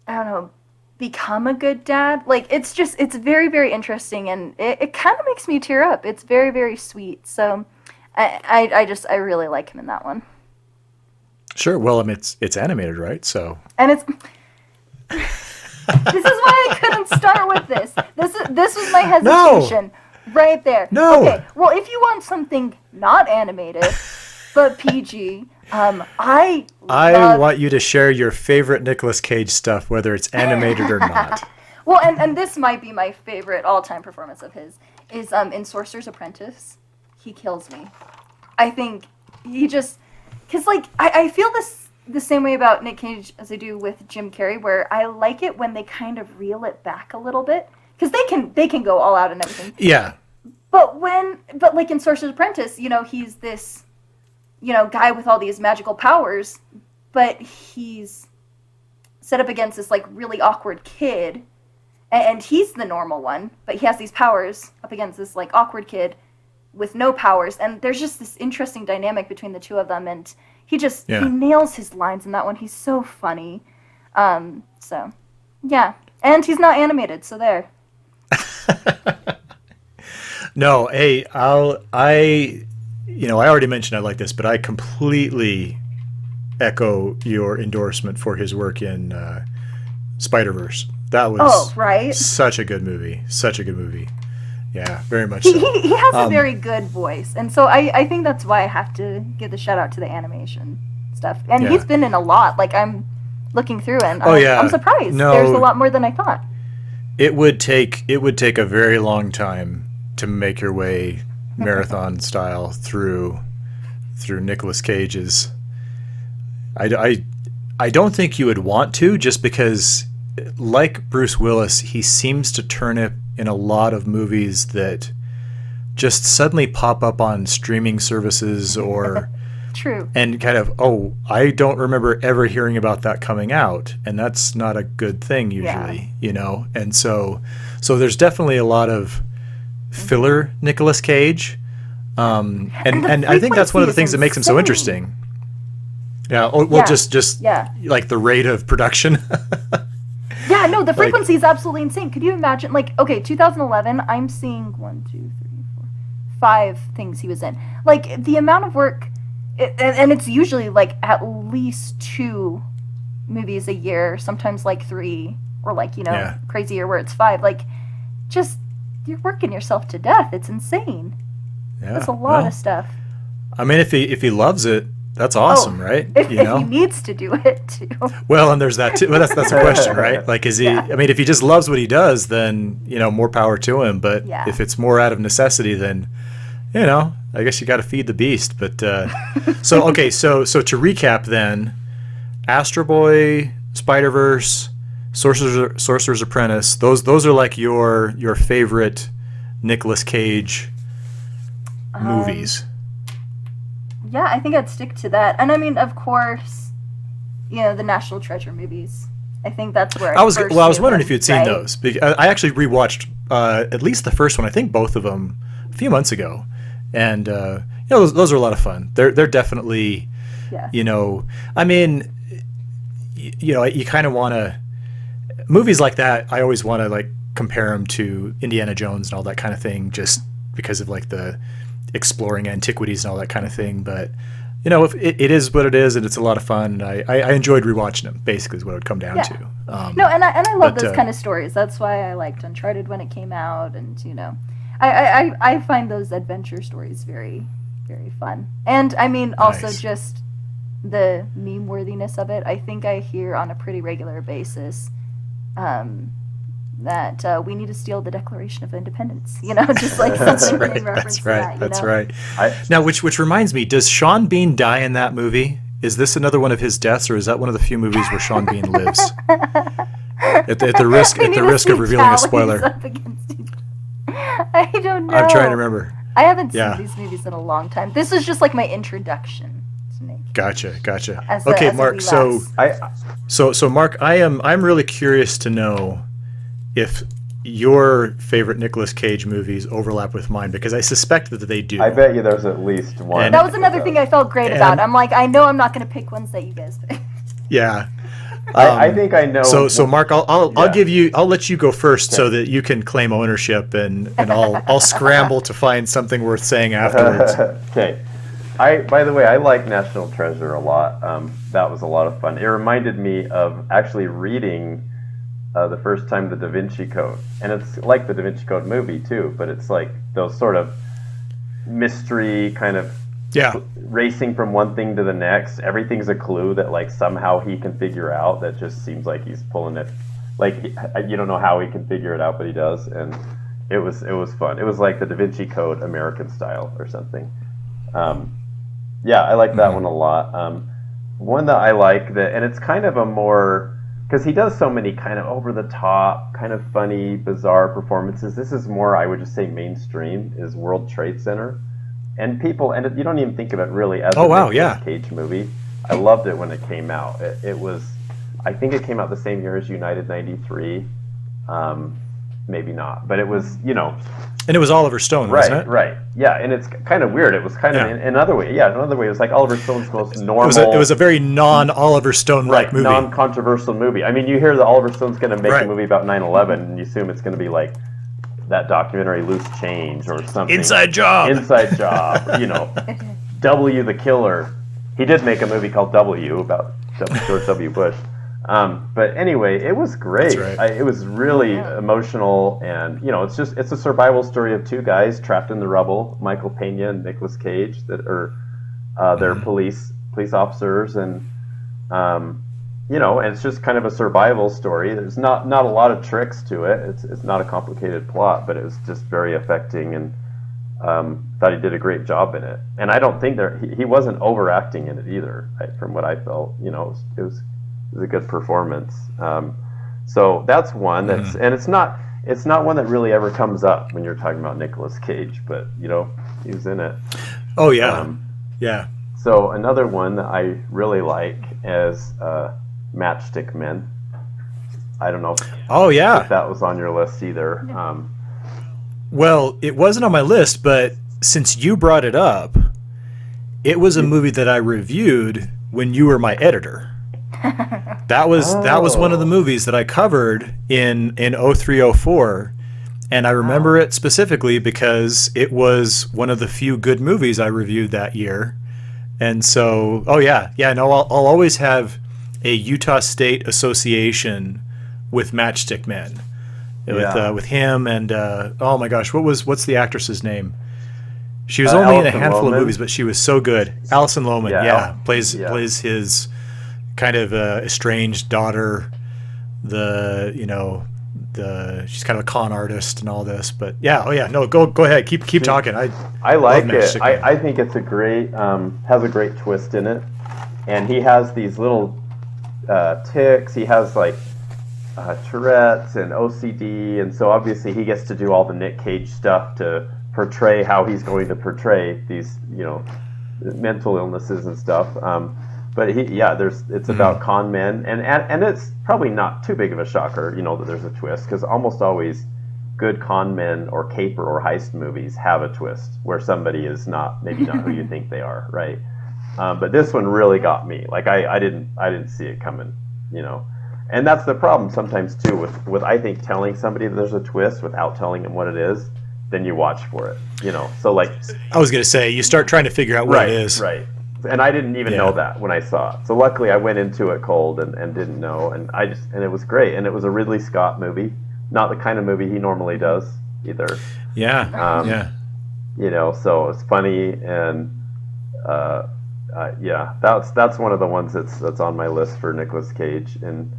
I don't know, become a good dad. Like, it's very, very interesting, and it kind of makes me tear up. It's very, very sweet. So I really like him in that one. Sure. Well, I mean, it's animated, right? So. And it's. This is why I couldn't start with this. This was my hesitation. No. Right there. No. Okay. Well, if you want something not animated, but PG, I want you to share your favorite Nicolas Cage stuff, whether it's animated or not. Well, and this might be my favorite all-time performance of his is in Sorcerer's Apprentice. He kills me. I think he just, because like I feel the same way about Nick Cage as I do with Jim Carrey, where I like it when they kind of reel it back a little bit, because they can go all out and everything. Yeah. But like in Sorcerer's Apprentice, he's this, guy with all these magical powers, but he's set up against this like really awkward kid, and he's the normal one, but he has these powers up against this like awkward kid with no powers, and there's just this interesting dynamic between the two of them, and he nails his lines in that one. He's so funny. So yeah, and he's not animated, so there. No, hey, I already mentioned I like this, but I completely echo your endorsement for his work in Spider-Verse. That was such a good movie. Such a good movie. Yeah, very much so. He has a very good voice, and so I think that's why I have to give the shout out to the animation stuff. And he's been in a lot. Like, I'm looking through, and I'm surprised. No, there's a lot more than I thought. It would take a very long time to make your way marathon style through Nicolas Cage's. I don't think you would want to, just because, like Bruce Willis, he seems to turn it in a lot of movies that just suddenly pop up on streaming services or True. And kind of, I don't remember ever hearing about that coming out, and that's not a good thing usually, And so there's definitely a lot of filler Nicolas Cage, And I think that's one of the things that makes him so insane. interesting. Yeah. Oh, well, Yeah. just Yeah. like the rate of production. Yeah, no, the frequency is absolutely insane. Could you imagine, like, okay, 2011, I'm seeing 5 things he was in. Like, the amount of work, and it's usually, like, at least 2 movies a year, sometimes, like, 3, or, like, Yeah. crazier where it's 5. Like, just, you're working yourself to death. It's insane. Yeah. That's a lot Well, of stuff. I mean, if he loves it, that's awesome, right? If he needs to do it, too. Well, and there's that too. Well, that's a question, right? Like, is he? Yeah. I mean, if he just loves what he does, then more power to him. But Yeah. if it's more out of necessity, then I guess you got to feed the beast. But so okay, so to recap, then, Astro Boy, Spider-Verse, Sorcerer's Apprentice. Those are like your favorite Nicolas Cage movies. Yeah, I think I'd stick to that. And I mean, of course, the National Treasure movies. I think that's where I was first wondering knew if you'd him, seen right? those. I actually rewatched at least the first one. I think both of them a few months ago, and those are a lot of fun. They're definitely, Yeah. I mean, you kind of want to movies like that. I always want to like compare them to Indiana Jones and all that kind of thing, just because of like the exploring antiquities and all that kind of thing. But if it is what it is, and it's a lot of fun. And I enjoyed rewatching them. Basically, is what it would come down Yeah. to. No, and I love but, those kind of stories. That's why I liked Uncharted when it came out, and I find those adventure stories very, very fun. And I mean, also Nice. just the meme worthiness of it. I think I hear on a pretty regular basis that we need to steal the Declaration of Independence. Just like something in reference to that. That's right. I, Now, which reminds me, does Sean Bean die in that movie? Is this another one of his deaths, or is that one of the few movies where Sean Bean lives? At the risk We need to of see revealing a tallies spoiler, up against each- I don't know. I'm trying to remember. I haven't Yeah. seen these movies in a long time. This is just like my introduction to Nick. Gotcha. As Okay, a Mark. relapse. So Mark, I'm really curious to know if your favorite Nicolas Cage movies overlap with mine, because I suspect that they do. I bet you there's at least one. And- That was another thing I felt great And- about. I'm like, I know I'm not going to pick ones that you guys pick. Yeah. I think I know. So Mark, I'll Yeah. I'll let you go first so that you can claim ownership, and I'll scramble to find something worth saying afterwards. Okay. By the way, I like National Treasure a lot. That was a lot of fun. It reminded me of actually reading the first time the Da Vinci Code, and it's like the Da Vinci Code movie too, but it's like those sort of mystery kind of Yeah. racing from one thing to the next. Everything's a clue that like somehow he can figure out. That just seems like he's pulling it. Like you don't know how he can figure it out, but he does, and it was fun. It was like the Da Vinci Code American style or something. Yeah, I like that one a lot. One that I like and it's kind of a more, because he does so many kind of over the top, kind of funny, bizarre performances. This is more, I would just say, mainstream. Is World Trade Center, and you don't even think of it really as a Nicolas Cage movie. I loved it when it came out. It was, I think it came out the same year as United '93. Maybe not, but it was, And it was Oliver Stone, wasn't it? Right. Yeah, and it's kind of weird. It was kind of in another way. Yeah, another way. It was like Oliver Stone's most normal. It was a very non-Oliver Stone-like movie. Non-controversial movie. I mean, you hear that Oliver Stone's going to make Right. a movie about 9/11, and you assume it's going to be like that documentary Loose Change or something. Inside Job. W the Killer. He did make a movie called W about George W. Bush. But anyway, it was great. That's right. It was really emotional, and it's a survival story of two guys trapped in the rubble, Michael Pena and Nicolas Cage, that are they're police officers, and and it's just kind of a survival story. There's not a lot of tricks to it. It's not a complicated plot, but it was just very affecting, and thought he did a great job in it. And I don't think he wasn't overacting in it either, from what I felt. It was a good performance. So that's one and it's not one that really ever comes up when you're talking about Nicolas Cage, but he was in it. Oh yeah, yeah. So another one that I really like is Matchstick Men. I don't know if that was on your list either. Well, it wasn't on my list, but since you brought it up, it was a movie that I reviewed when you were my editor. That was one of the movies that I covered in 0304, and I remember it specifically because it was one of the few good movies I reviewed that year. And so, no, I'll always have a Utah State association with Matchstick Men, with him and oh my gosh, what's the actress's name? She was only in a Alison handful Lohman. of movies, but she was so good. Alison Lohman, Yeah. plays Yeah. plays his kind of estranged daughter. She's kind of a con artist and all this, but no, go ahead, keep talking. I like love it. Matchstick Men. I think it's has a great twist in it, and he has these little tics. He has like Tourette's and OCD, and so obviously he gets to do all the Nick Cage stuff to portray how he's going to portray these, mental illnesses and stuff. But it's about con men, and it's probably not too big of a shocker, that there's a twist, because almost always good con men or caper or heist movies have a twist where somebody is maybe not who you think they are, right? But this one really got me. Like I didn't see it coming, And that's the problem sometimes too with I think telling somebody that there's a twist without telling them what it is, then you watch for it, So like I was gonna say you start trying to figure out what it is. Right. And I didn't even know that when I saw it. So luckily I went into it cold and didn't know, and it was great, and it was a Ridley Scott movie, not the kind of movie he normally does either. Yeah. So it's funny, and that's one of the ones that's on my list for Nicolas Cage, and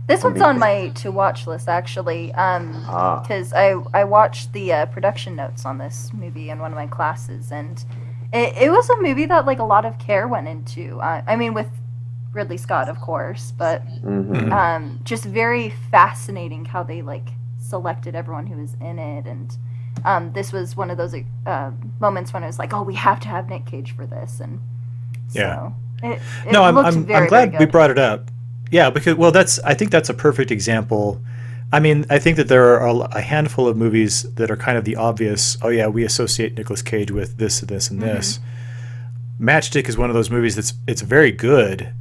This one's on my to watch list actually, because I watched the production notes on this movie in one of my classes, and it was a movie that like a lot of care went into. I mean, with Ridley Scott, of course, but just very fascinating how they like selected everyone who was in it, and this was one of those moments when it was like, oh, we have to have Nick Cage for this, and so it I'm very, glad very we brought it up. Yeah, because I think that's a perfect example. I mean, I think that there are a handful of movies that are kind of the obvious. Oh yeah, we associate Nicolas Cage with this, this, and this. Matchstick is one of those movies it's very good,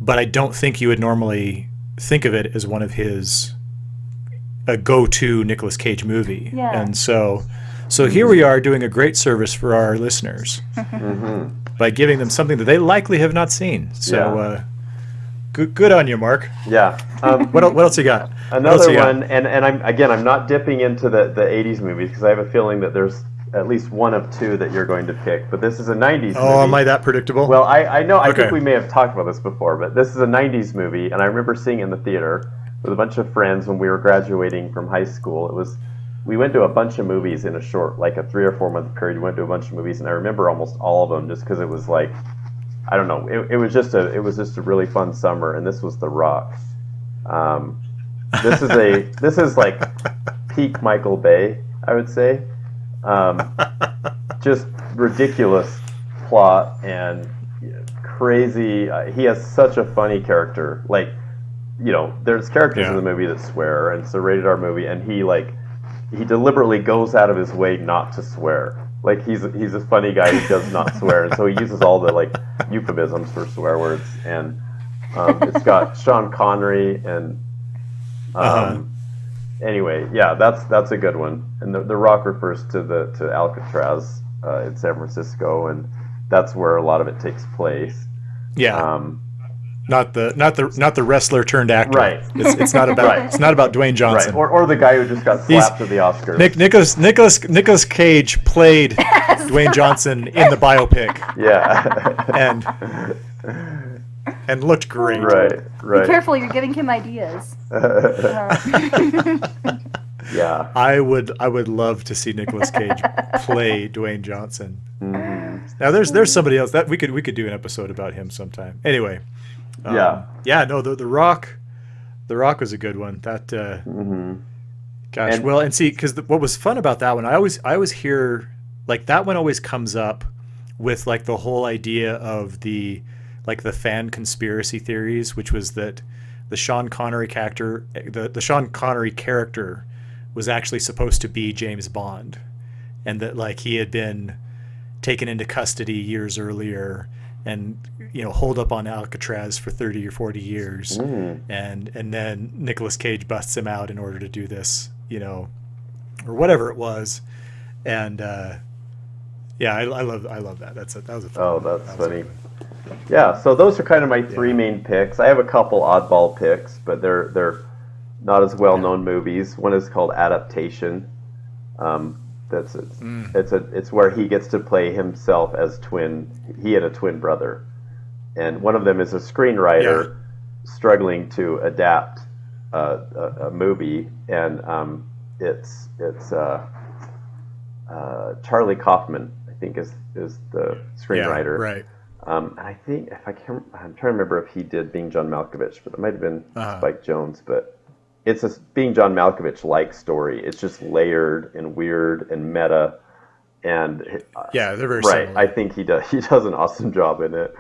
but I don't think you would normally think of it as one of a go-to Nicolas Cage movie. Yeah. And so here we are doing a great service for our listeners by giving them something that they likely have not seen. So. Good on you, Mark. Yeah. What else you got? Another one, and I'm not dipping into the 80s movies because I have a feeling that there's at least one of two that you're going to pick. But this is a 90s movie. Oh, am I that predictable? Well, I know. I Okay. think we may have talked about this before, but this is a 90s movie, and I remember seeing it in the theater with a bunch of friends when we were graduating from high school. We went to a bunch of movies in a short, like a 3 or 4 month period. We went to a bunch of movies, and I remember almost all of them just because it was like, I don't know. It was just a really fun summer, and this was The Rock. This is like peak Michael Bay, I would say. Just ridiculous plot and crazy. He has such a funny character. Like, there's characters in the movie that swear, and it's a rated R movie, and he deliberately goes out of his way not to swear. Like he's a funny guy who does not swear, and so he uses all the like euphemisms for swear words. And it's got Sean Connery and anyway, yeah, that's a good one. And the Rock refers to Alcatraz in San Francisco, and that's where a lot of it takes place. Yeah. Not the wrestler turned actor. Right. It's not about it's not about Dwayne Johnson. Right. Or the guy who just got slapped at the Oscars. Nicolas Cage played Dwayne Johnson in the biopic. Yeah. and looked great. Right. Be careful, you're giving him ideas. Yeah. I would love to see Nicolas Cage play Dwayne Johnson. Now there's somebody else that we could do an episode about him sometime. Anyway. The Rock was a good one. That gosh, well, and see, because what was fun about that one, I always hear like that one always comes up with like the whole idea of the fan conspiracy theories, which was that the Sean Connery character, the Sean Connery character was actually supposed to be James Bond, and that like he had been taken into custody years earlier and holed up on Alcatraz for 30 or 40 years, and then Nicolas Cage busts him out in order to do this, or whatever it was, and yeah, I love that. That was a fun Oh, one. that's funny. Yeah, so those are kind of my three main picks. I have a couple oddball picks, but they're not as well known movies. One is called Adaptation. It's where he gets to play himself as he and a twin brother, and one of them is a screenwriter struggling to adapt a movie, and it's Charlie Kaufman, I think, is the screenwriter. Right. And I think I'm trying to remember if he did Being John Malkovich, but it might have been Spike Jonze. But it's a Being John Malkovich-like story. It's just layered and weird and meta, and they're very right. similar. I think he does an awesome job in it.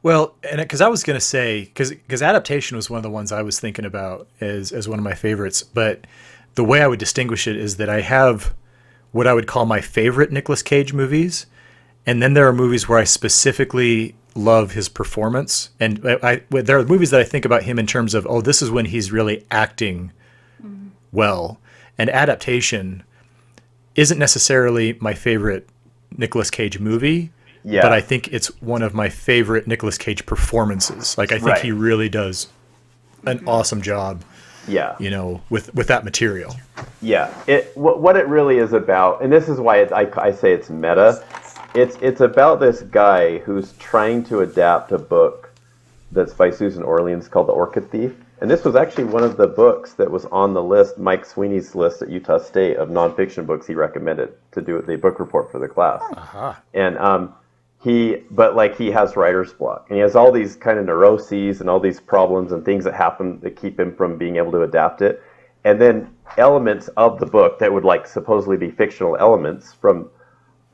Well, and because I was going to say, because Adaptation was one of the ones I was thinking about as one of my favorites, but the way I would distinguish it is that I have what I would call my favorite Nicolas Cage movies, and then there are movies where I specifically love his performance, and there are movies that I think about him in terms of, oh, this is when he's really acting well, and Adaptation isn't necessarily my favorite Nicolas Cage movie, but I think it's one of my favorite Nicolas Cage performances. Like, I think he really does an awesome job. Yeah, with that material. Yeah, what it really is about, and this is why I say it's meta. It's about this guy who's trying to adapt a book that's by Susan Orleans called The Orchid Thief, and this was actually one of the books that was on the list, Mike Sweeney's list at Utah State of nonfiction books he recommended to do the book report for the class. And he has writer's block, and he has all these kind of neuroses and all these problems and things that happen that keep him from being able to adapt it. And then elements of the book that would supposedly be fictional elements from,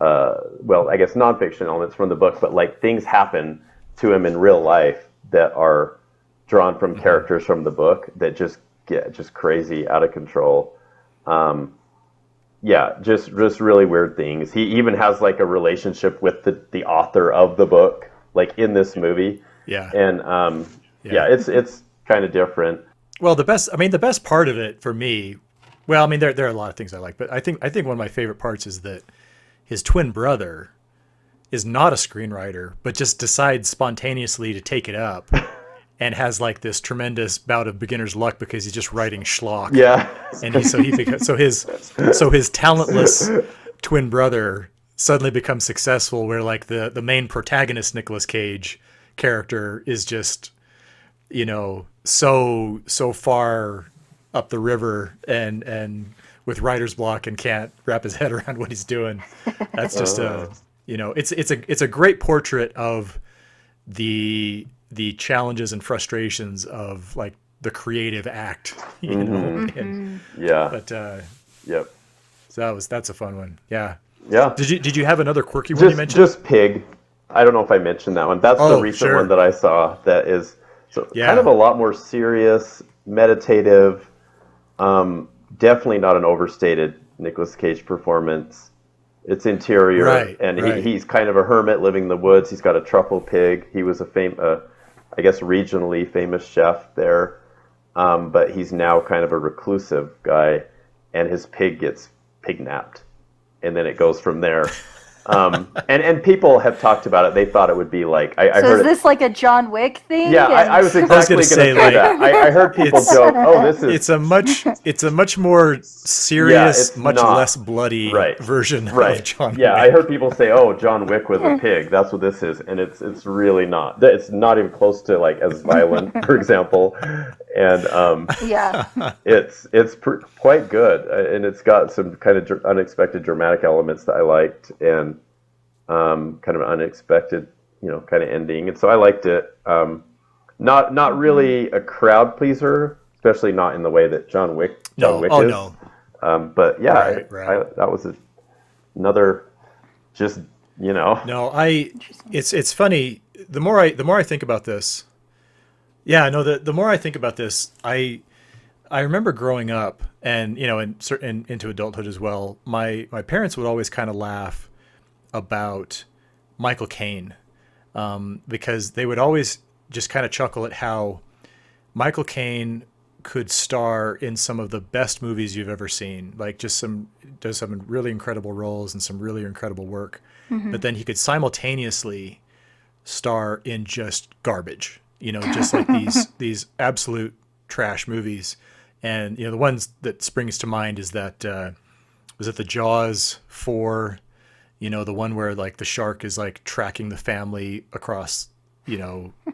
I guess nonfiction elements from the book, but things happen to him in real life that are drawn from characters from the book that just get just crazy, out of control. Just really weird things. He even has a relationship with the author of the book, in this movie. Yeah. And it's kind of different. Well, the best part of it for me, there are a lot of things I like, but I think one of my favorite parts is that his twin brother is not a screenwriter, but just decides spontaneously to take it up. And has this tremendous bout of beginner's luck because he's just writing schlock. Yeah, and his talentless twin brother suddenly becomes successful. Where the main protagonist Nicolas Cage character is just so far up the river and with writer's block and can't wrap his head around what he's doing. That's just it's a great portrait of the challenges and frustrations of the creative act, And, But yep. So that's a fun one. Yeah. Yeah. Did you have another quirky one you mentioned? Just Pig. I don't know if I mentioned that one. That's the recent one that I saw. That is kind of a lot more serious, meditative. Definitely not an overstated Nicolas Cage performance. It's interior, he's kind of a hermit living in the woods. He's got a truffle pig. He was I guess regionally famous chef there, but he's now kind of a reclusive guy, and his pig gets pignapped, and then it goes from there. And people have talked about it. They thought it would be I heard is this a John Wick thing? Yeah, I was exactly going to say that. I heard people joke, this is... It's a much more serious, much less bloody version of John Wick. Yeah, I heard people say, John Wick with a pig. That's what this is. And it's really not. It's not even close to as violent, for example. And it's quite good. And it's got some kind of unexpected dramatic elements that I liked, and kind of an unexpected, kind of ending. And so I liked it. Not really a crowd pleaser, especially not in the way that John Wick is. No. But yeah, that was another, just No, it's funny. The more I think about this, the more I think about this, I I remember growing up, and into adulthood as well. My parents would always kind of laugh about Michael Caine, because they would always just kind of chuckle at how Michael Caine could star in some of the best movies you've ever seen. Like, does some really incredible roles and some really incredible work. But then he could simultaneously star in just garbage, just like these absolute trash movies. And the ones that springs to mind is that was it the Jaws 4, the one where like the shark is like tracking the family across,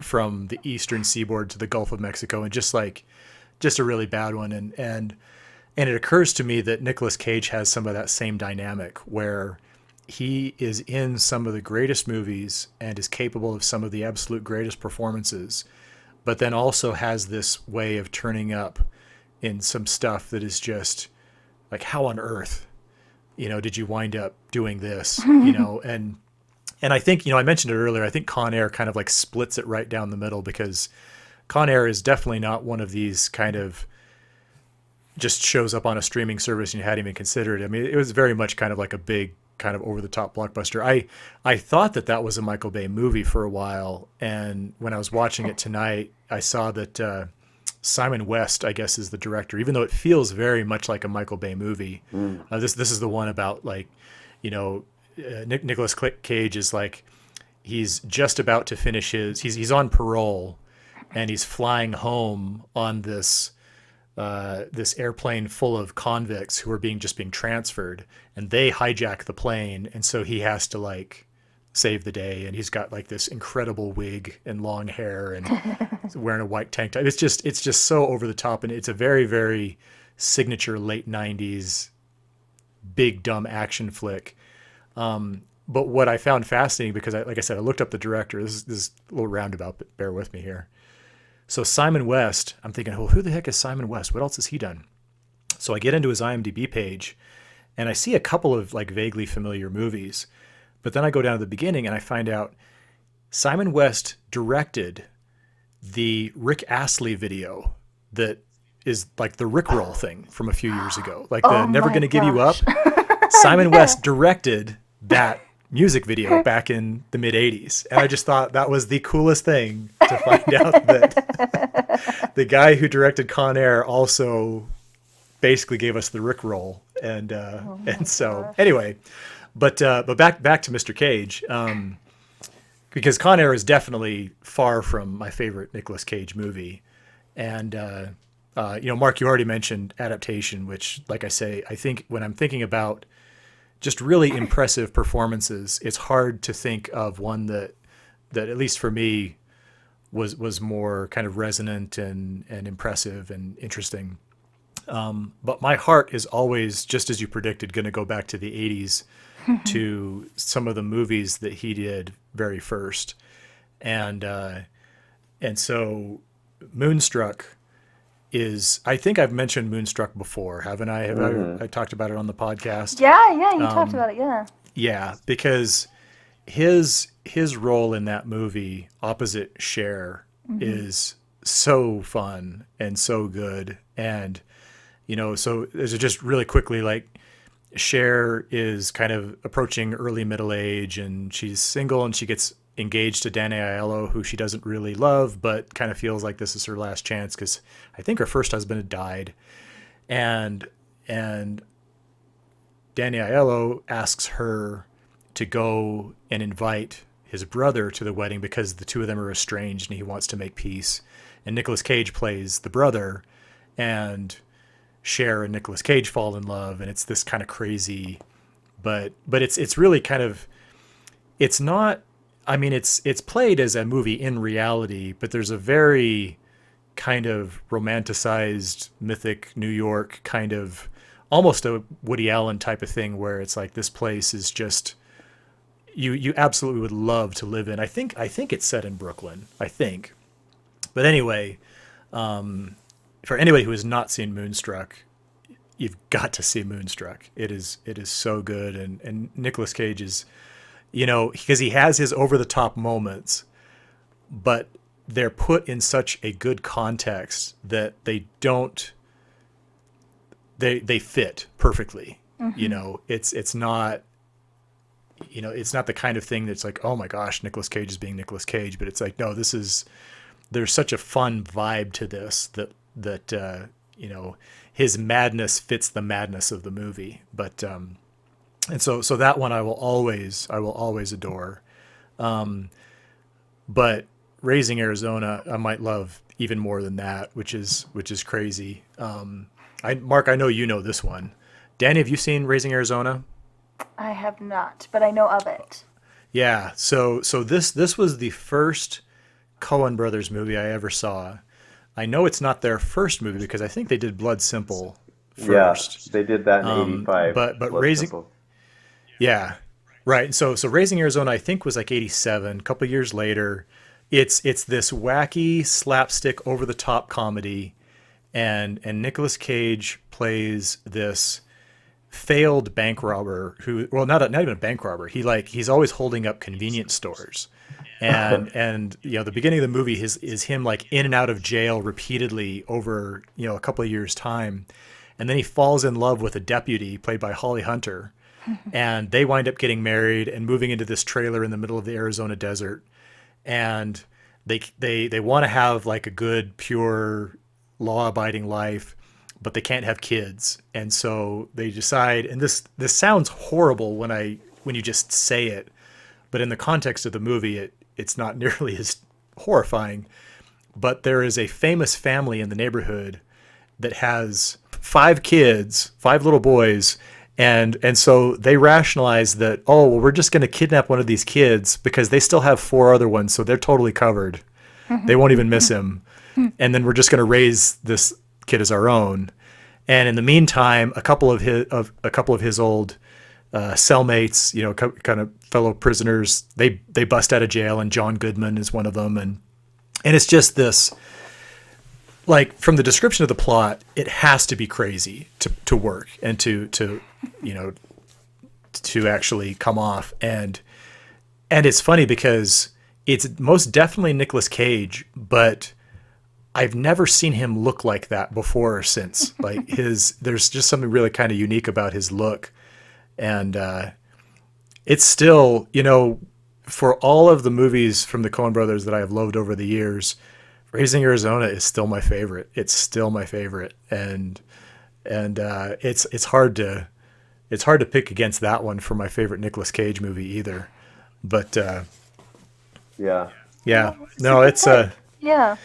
from the eastern seaboard to the Gulf of Mexico, and just a really bad one. And it occurs to me that Nicolas Cage has some of that same dynamic where he is in some of the greatest movies and is capable of some of the absolute greatest performances, but then also has this way of turning up in some stuff that is just like, how on earth, did you wind up doing this, and I think, I mentioned it earlier, I think Con Air kind of like splits it right down the middle, because Con Air is definitely not one of these kind of just shows up on a streaming service and you hadn't even considered it. I mean, it was very much kind of like a big kind of over the top blockbuster. I thought that was a Michael Bay movie for a while. And when I was watching it tonight, I saw that Simon West, I guess, is the director, even though it feels very much like a Michael Bay movie. This is the one about like, Nicolas Cage is like, he's just about to finish he's on parole, and he's flying home on this airplane full of convicts who are being transferred, and they hijack the plane, and so he has to like save the day, and he's got like this incredible wig and long hair and wearing a white tank top. It's just so over the top, and it's a very, very signature late 90s big dumb action flick. But what I found fascinating, because like I said, I looked up the director. This is a little roundabout, but bear with me here. So Simon West, I'm thinking, well, who the heck is Simon West? What else has he done? So I get into his IMDb page, and I see a couple of like vaguely familiar movies. But then I go down to the beginning and I find out Simon West directed the Rick Astley video that is like the Rickroll thing from a few years ago, like the Never Gonna Give You Up. Simon West directed that music video back in the mid 80s. And I just thought that was the coolest thing to find out that the guy who directed Con Air also basically gave us the Rickroll. And so anyway, but back to Mr. Cage, because Con Air is definitely far from my favorite Nicolas Cage movie. And, Mark, you already mentioned adaptation, which, like I say, I think when I'm thinking about just really impressive performances, it's hard to think of one that at least for me was more kind of resonant and impressive and interesting. But my heart is always, just as you predicted, going to go back to the 80s to some of the movies that he did very first. And so Moonstruck is, I think I've mentioned Moonstruck before, haven't I? I talked about it on the podcast? Yeah, you talked about it, yeah. Yeah, because his role in that movie opposite Cher is so fun and so good. And, so there's just really quickly, like, Cher is kind of approaching early middle age, and she's single, and she gets engaged to Danny Aiello, who she doesn't really love, but kind of feels like this is her last chance because I think her first husband had died. And Danny Aiello asks her to go and invite his brother to the wedding because the two of them are estranged and he wants to make peace. And Nicolas Cage plays the brother, and Cher and Nicolas Cage fall in love, and it's this kind of crazy, but it's really kind of, it's not, I mean, it's played as a movie in reality, but there's a very kind of romanticized mythic New York kind of, almost a Woody Allen type of thing, where it's like this place is just, you absolutely would love to live in. I think it's set in Brooklyn, I think. But anyway, for anybody who has not seen Moonstruck, you've got to see Moonstruck. It is so good, and Nicolas Cage is, because he has his over-the-top moments, but they're put in such a good context that they don't they fit perfectly. You know, it's not, you know, it's not the kind of thing that's like, oh my gosh, Nicolas Cage is being Nicolas Cage, but it's like, no, there's such a fun vibe to this that you know, his madness fits the madness of the movie. But and so that one I will always adore. But Raising Arizona I might love even more than that, which is crazy. Mark, I know you know this one. Danny, have you seen Raising Arizona? I have not, but I know of it. Yeah. So this was the first Coen Brothers movie I ever saw. I know it's not their first movie because I think they did Blood Simple first. Yeah, they did that in '85. But Blood Raising, Simple. yeah, right. So Raising Arizona I think was like '87. A couple years later, it's this wacky slapstick over the top comedy, and Nicolas Cage plays this failed bank robber who, well, not even a bank robber. He's always holding up convenience stores, and you know, the beginning of the movie is him like in and out of jail repeatedly over, you know, a couple of years time, and then he falls in love with a deputy played by Holly Hunter, and they wind up getting married and moving into this trailer in the middle of the Arizona desert, and they want to have like a good pure law abiding life, but they can't have kids. And so they decide, and this sounds horrible when you just say it, but in the context of the movie, it's not nearly as horrifying. But there is a famous family in the neighborhood that has 5 kids, 5 little boys. And so they rationalize that, oh, well, we're just going to kidnap one of these kids because they still have 4 other ones. So they're totally covered. They won't even miss him. And then we're just going to raise this kid as our own. And in the meantime, a couple of his old cellmates, you know, kind of fellow prisoners, they bust out of jail, and John Goodman is one of them, and it's just this, like, from the description of the plot, it has to be crazy to work and to you know, to actually come off. And it's funny because it's most definitely Nicolas Cage, but I've never seen him look like that before or since. Like there's just something really kind of unique about his look. And it's still, you know, for all of the movies from the Coen Brothers that I have loved over the years, Raising Arizona is still my favorite. It's still my favorite. And it's hard to pick against that one for my favorite Nicolas Cage movie either. But Yeah. No, it's Yeah.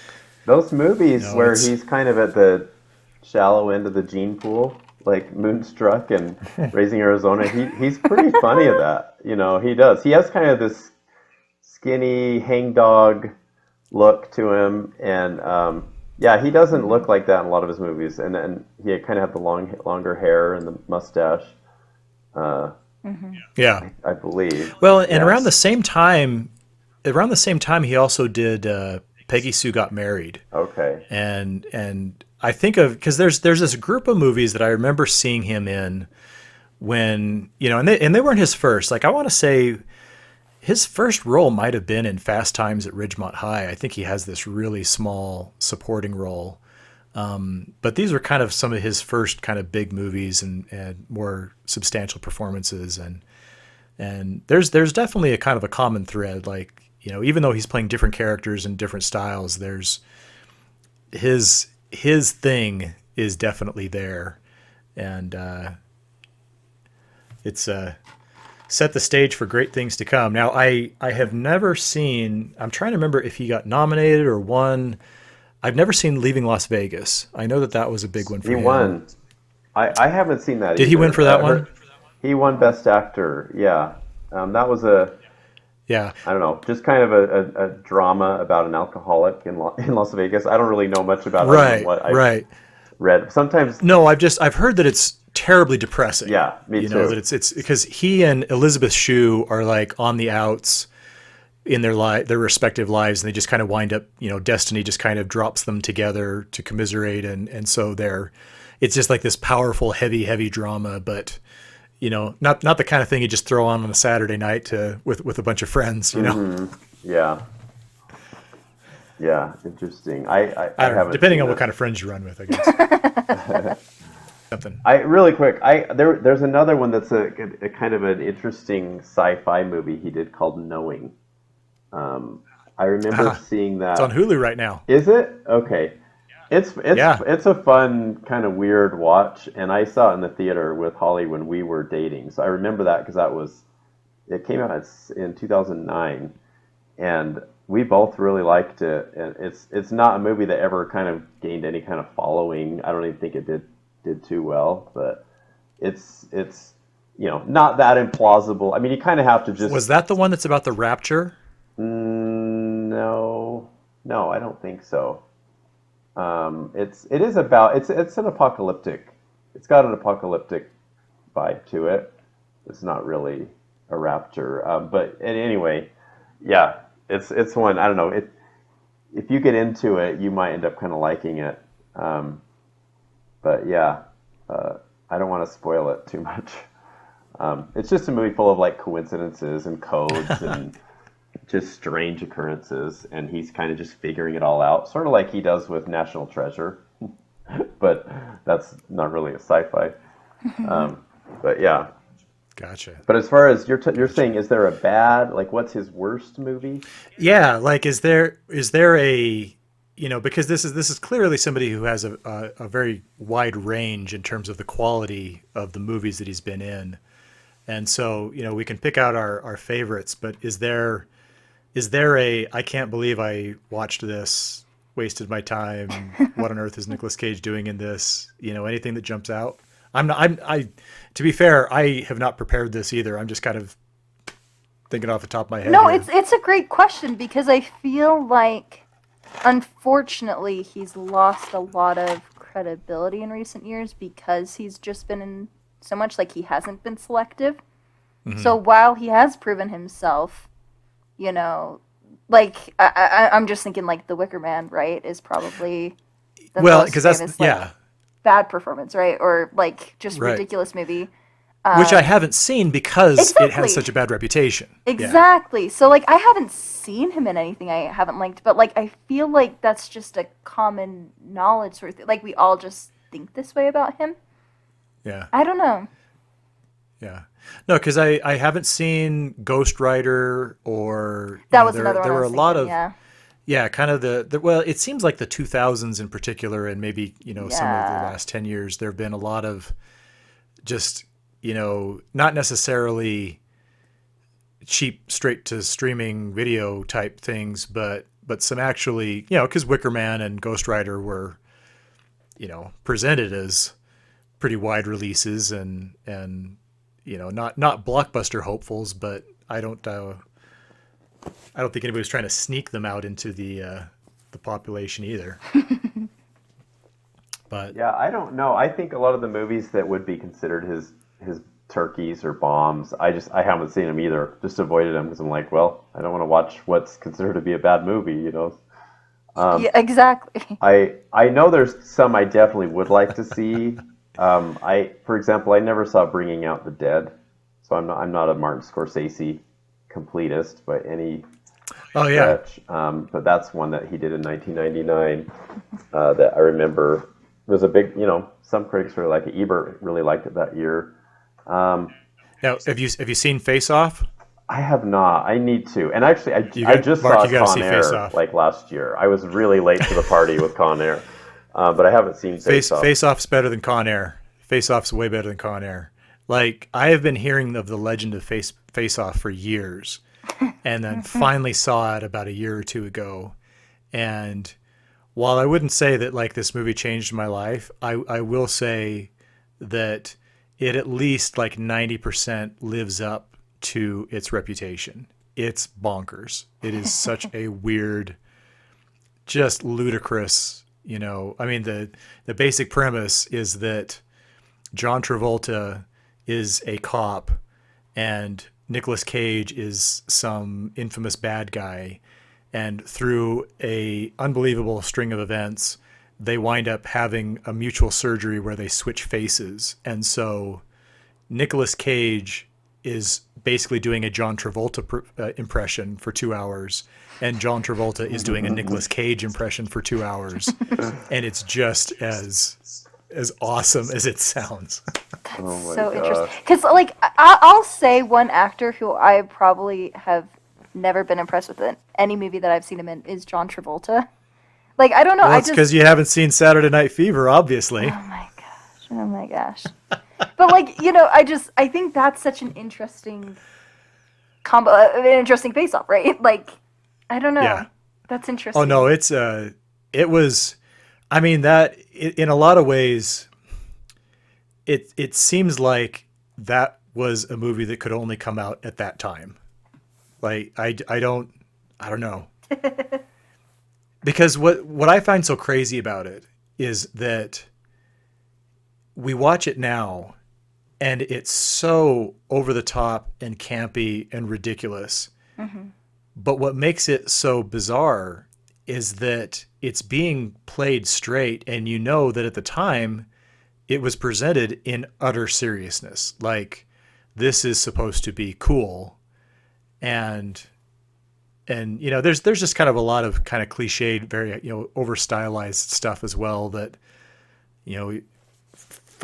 Those movies No, where it's- he's kind of at the shallow end of the gene pool, like Moonstruck and Raising Arizona, he's pretty funny at that. You know, he does. He has kind of this skinny hangdog look to him, and yeah, he doesn't look like that in a lot of his movies. And he kind of had the longer hair and the mustache, yeah. I believe. Well, and Yes. around the same time, he also did Peggy Sue Got Married, Okay. and I think of, because there's this group of movies that I remember seeing him in when, you know, and they weren't his first. Like, I want to say his first role might have been in Fast Times at Ridgemont High. I think he has this really small supporting role. But these were kind of some of his first kind of big movies and more substantial performances. And there's definitely a kind of a common thread. Like, you know, even though he's playing different characters and different styles, there's his thing is definitely there. And it's set the stage for great things to come. Now, I have never seen, I'm trying to remember if he got nominated or won. I've never seen Leaving Las Vegas. I know that was a big one for He him. won. I haven't seen that Did he either. win for that I one? heard he won Best Actor, yeah. That was Yeah. I don't know, just kind of a drama about an alcoholic in Las Vegas. I don't really know much about it other than Right. what I Right. read. Sometimes, No, I've heard that it's terribly depressing. yeah, me You too. know, that it's because he and Elizabeth Shue are like on the outs in their respective lives, and they just kind of wind up, you know, destiny just kind of drops them together to commiserate, and so it's just like this powerful, heavy drama, but, you know, not the kind of thing you just throw on a Saturday night with a bunch of friends, you know. Mm-hmm. Yeah, interesting. I I don't know, haven't depending seen on what it. kind of friends you run with, I guess. something. Really quick, there's another one that's a kind of an interesting sci-fi movie he did called Knowing. I remember Ah, seeing it's on that. Hulu right now. Is it? Okay. Yeah. It's a fun kind of weird watch, and I saw it in the theater with Holly when we were dating. So I remember that because it came out in 2009, and we both really liked it. And it's not a movie that ever kind of gained any kind of following. I don't even think it did too well, but it's not that implausible. I mean, you kind of have to just Was that the one that's about the rapture? no, no, I don't think so. It is about it's an apocalyptic. It's got an apocalyptic vibe to it. It's not really a rapture, but anyway, yeah, it's one. I don't know. If you get into it, you might end up kind of liking it. Um, but yeah, I don't want to spoil it too much. It's just a movie full of like coincidences and codes and just strange occurrences, and he's kind of just figuring it all out, sort of like he does with National Treasure. But that's not really a sci-fi. Um, but yeah. Gotcha. But as far as you're Gotcha. saying, is there a bad like what's his worst movie? Yeah, like is there a because this is clearly somebody who has a very wide range in terms of the quality of the movies that he's been in. And so, we can pick out our favorites, but is there a I can't believe I watched this, wasted my time, what on earth is Nicolas Cage doing in this? Anything that jumps out? I'm not I to be fair, I have not prepared this either. I'm just kind of thinking off the top of my head No, here. it's a great question because I feel like, unfortunately, he's lost a lot of credibility in recent years because he's just been in so much, like he hasn't been selective. So Hmm. while he has proven himself, you know, like I'm just thinking like The Wicker Man, right, is probably the Well, most because that's famous like yeah, bad performance, right, or like just right. ridiculous movie. Which I Um, haven't seen because it has exactly. such a bad reputation. Yeah. Exactly. So like I haven't seen him in anything I haven't liked, but like I feel like that's just a common knowledge sort of thing. Like we all just think this way about him. Yeah. I don't know. Yeah. No, because I haven't seen Ghost Rider or That was there another one there I were a was lot thinking. of Yeah. yeah, kind of well, it seems like the 2000s in particular, and maybe some of the Yeah. last 10 years, there have been a lot of just not necessarily cheap straight to streaming video type things, but some actually because Wicker Man and Ghost Rider were presented as pretty wide releases and not blockbuster hopefuls, but I don't think anybody was trying to sneak them out into the population either. But Yeah, I don't know. I think a lot of the movies that would be considered his turkeys or bombs, I haven't seen them either. Just avoided them because I'm like, well, I don't want to watch what's considered to be a bad movie. Yeah. Um, Exactly. I know there's some I definitely would like to see. For example, I never saw Bringing Out the Dead, so I'm not a Martin Scorsese completist by any oh yeah, stretch. But that's one that he did in 1999 that I remember was a big. Some critics really like it. Ebert really liked it that year. Um, now have you seen Face Off? I have not. I need to. And actually, You I got just Mark. saw You got to Con see Face Air Off. like last year. I was really late to the party with Con Air, but I haven't seen Face Off. Face Off's better than Con Air. Face Off's way better than Con Air. Like I have been hearing of the legend of Face Off for years, and then finally saw it about a year or two ago. And while I wouldn't say that like this movie changed my life, I will say that it at least like 90% lives up to its reputation. It's bonkers. It is such a weird, just ludicrous, I mean the basic premise is that John Travolta is a cop and Nicolas Cage is some infamous bad guy, and through a unbelievable string of events they wind up having a mutual surgery where they switch faces. And so Nicolas Cage is basically doing a John Travolta impression for 2 hours, and John Travolta is doing a Nicolas Cage impression for 2 hours, and it's just as awesome as it sounds. Oh my So interesting. gosh. Because, like, I'll say one actor who I probably have never been impressed with in any movie that I've seen him in is John Travolta. Like, I don't know. Well, I it's just. because you haven't seen Saturday Night Fever, obviously. Oh my gosh. Oh my gosh. But, like, I think that's such an interesting combo, an interesting face off, right? Like, I don't know. Yeah. That's interesting. Oh no, it was. I mean that in a lot of ways, it seems like that was a movie that could only come out at that time. Like I don't know. Because what I find so crazy about it is that we watch it now and it's so over the top and campy and ridiculous. Mm-hmm. But what makes it so bizarre is that it's being played straight, and you know that at the time it was presented in utter seriousness. Like, this is supposed to be cool, and there's just kind of a lot of kind of cliched, very over stylized stuff as well that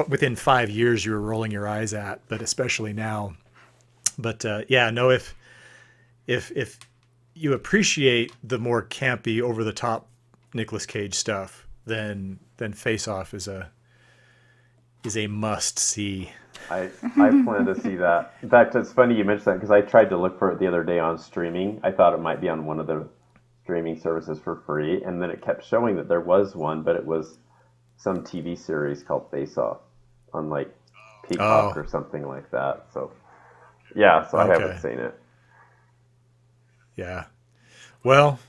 within 5 years you were rolling your eyes at, but especially now. But yeah, no, if you appreciate the more campy, over the top Nicolas Cage stuff, then Face Off is a must see. I plan to see that. In fact, it's funny you mentioned that because I tried to look for it the other day on streaming. I thought it might be on one of the streaming services for free, and then it kept showing that there was one, but it was some TV series called Face Off on like Peacock or something like that. So yeah, I haven't seen it. Yeah. Well,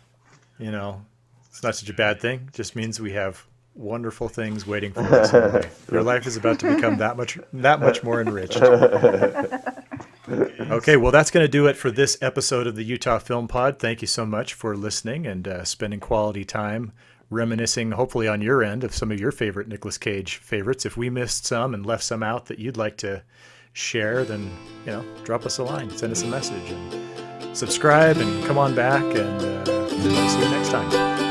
it's not such a bad thing. It just means we have wonderful things waiting for us in life. Your life is about to become that much more enriched. Okay, well, that's going to do it for this episode of the Utah Film Pod. Thank you so much for listening and spending quality time reminiscing, hopefully on your end, of some of your favorite Nicolas Cage favorites. If we missed some and left some out that you'd like to share, then drop us a line, send us a message, and subscribe, and come on back, and we'll see you next time.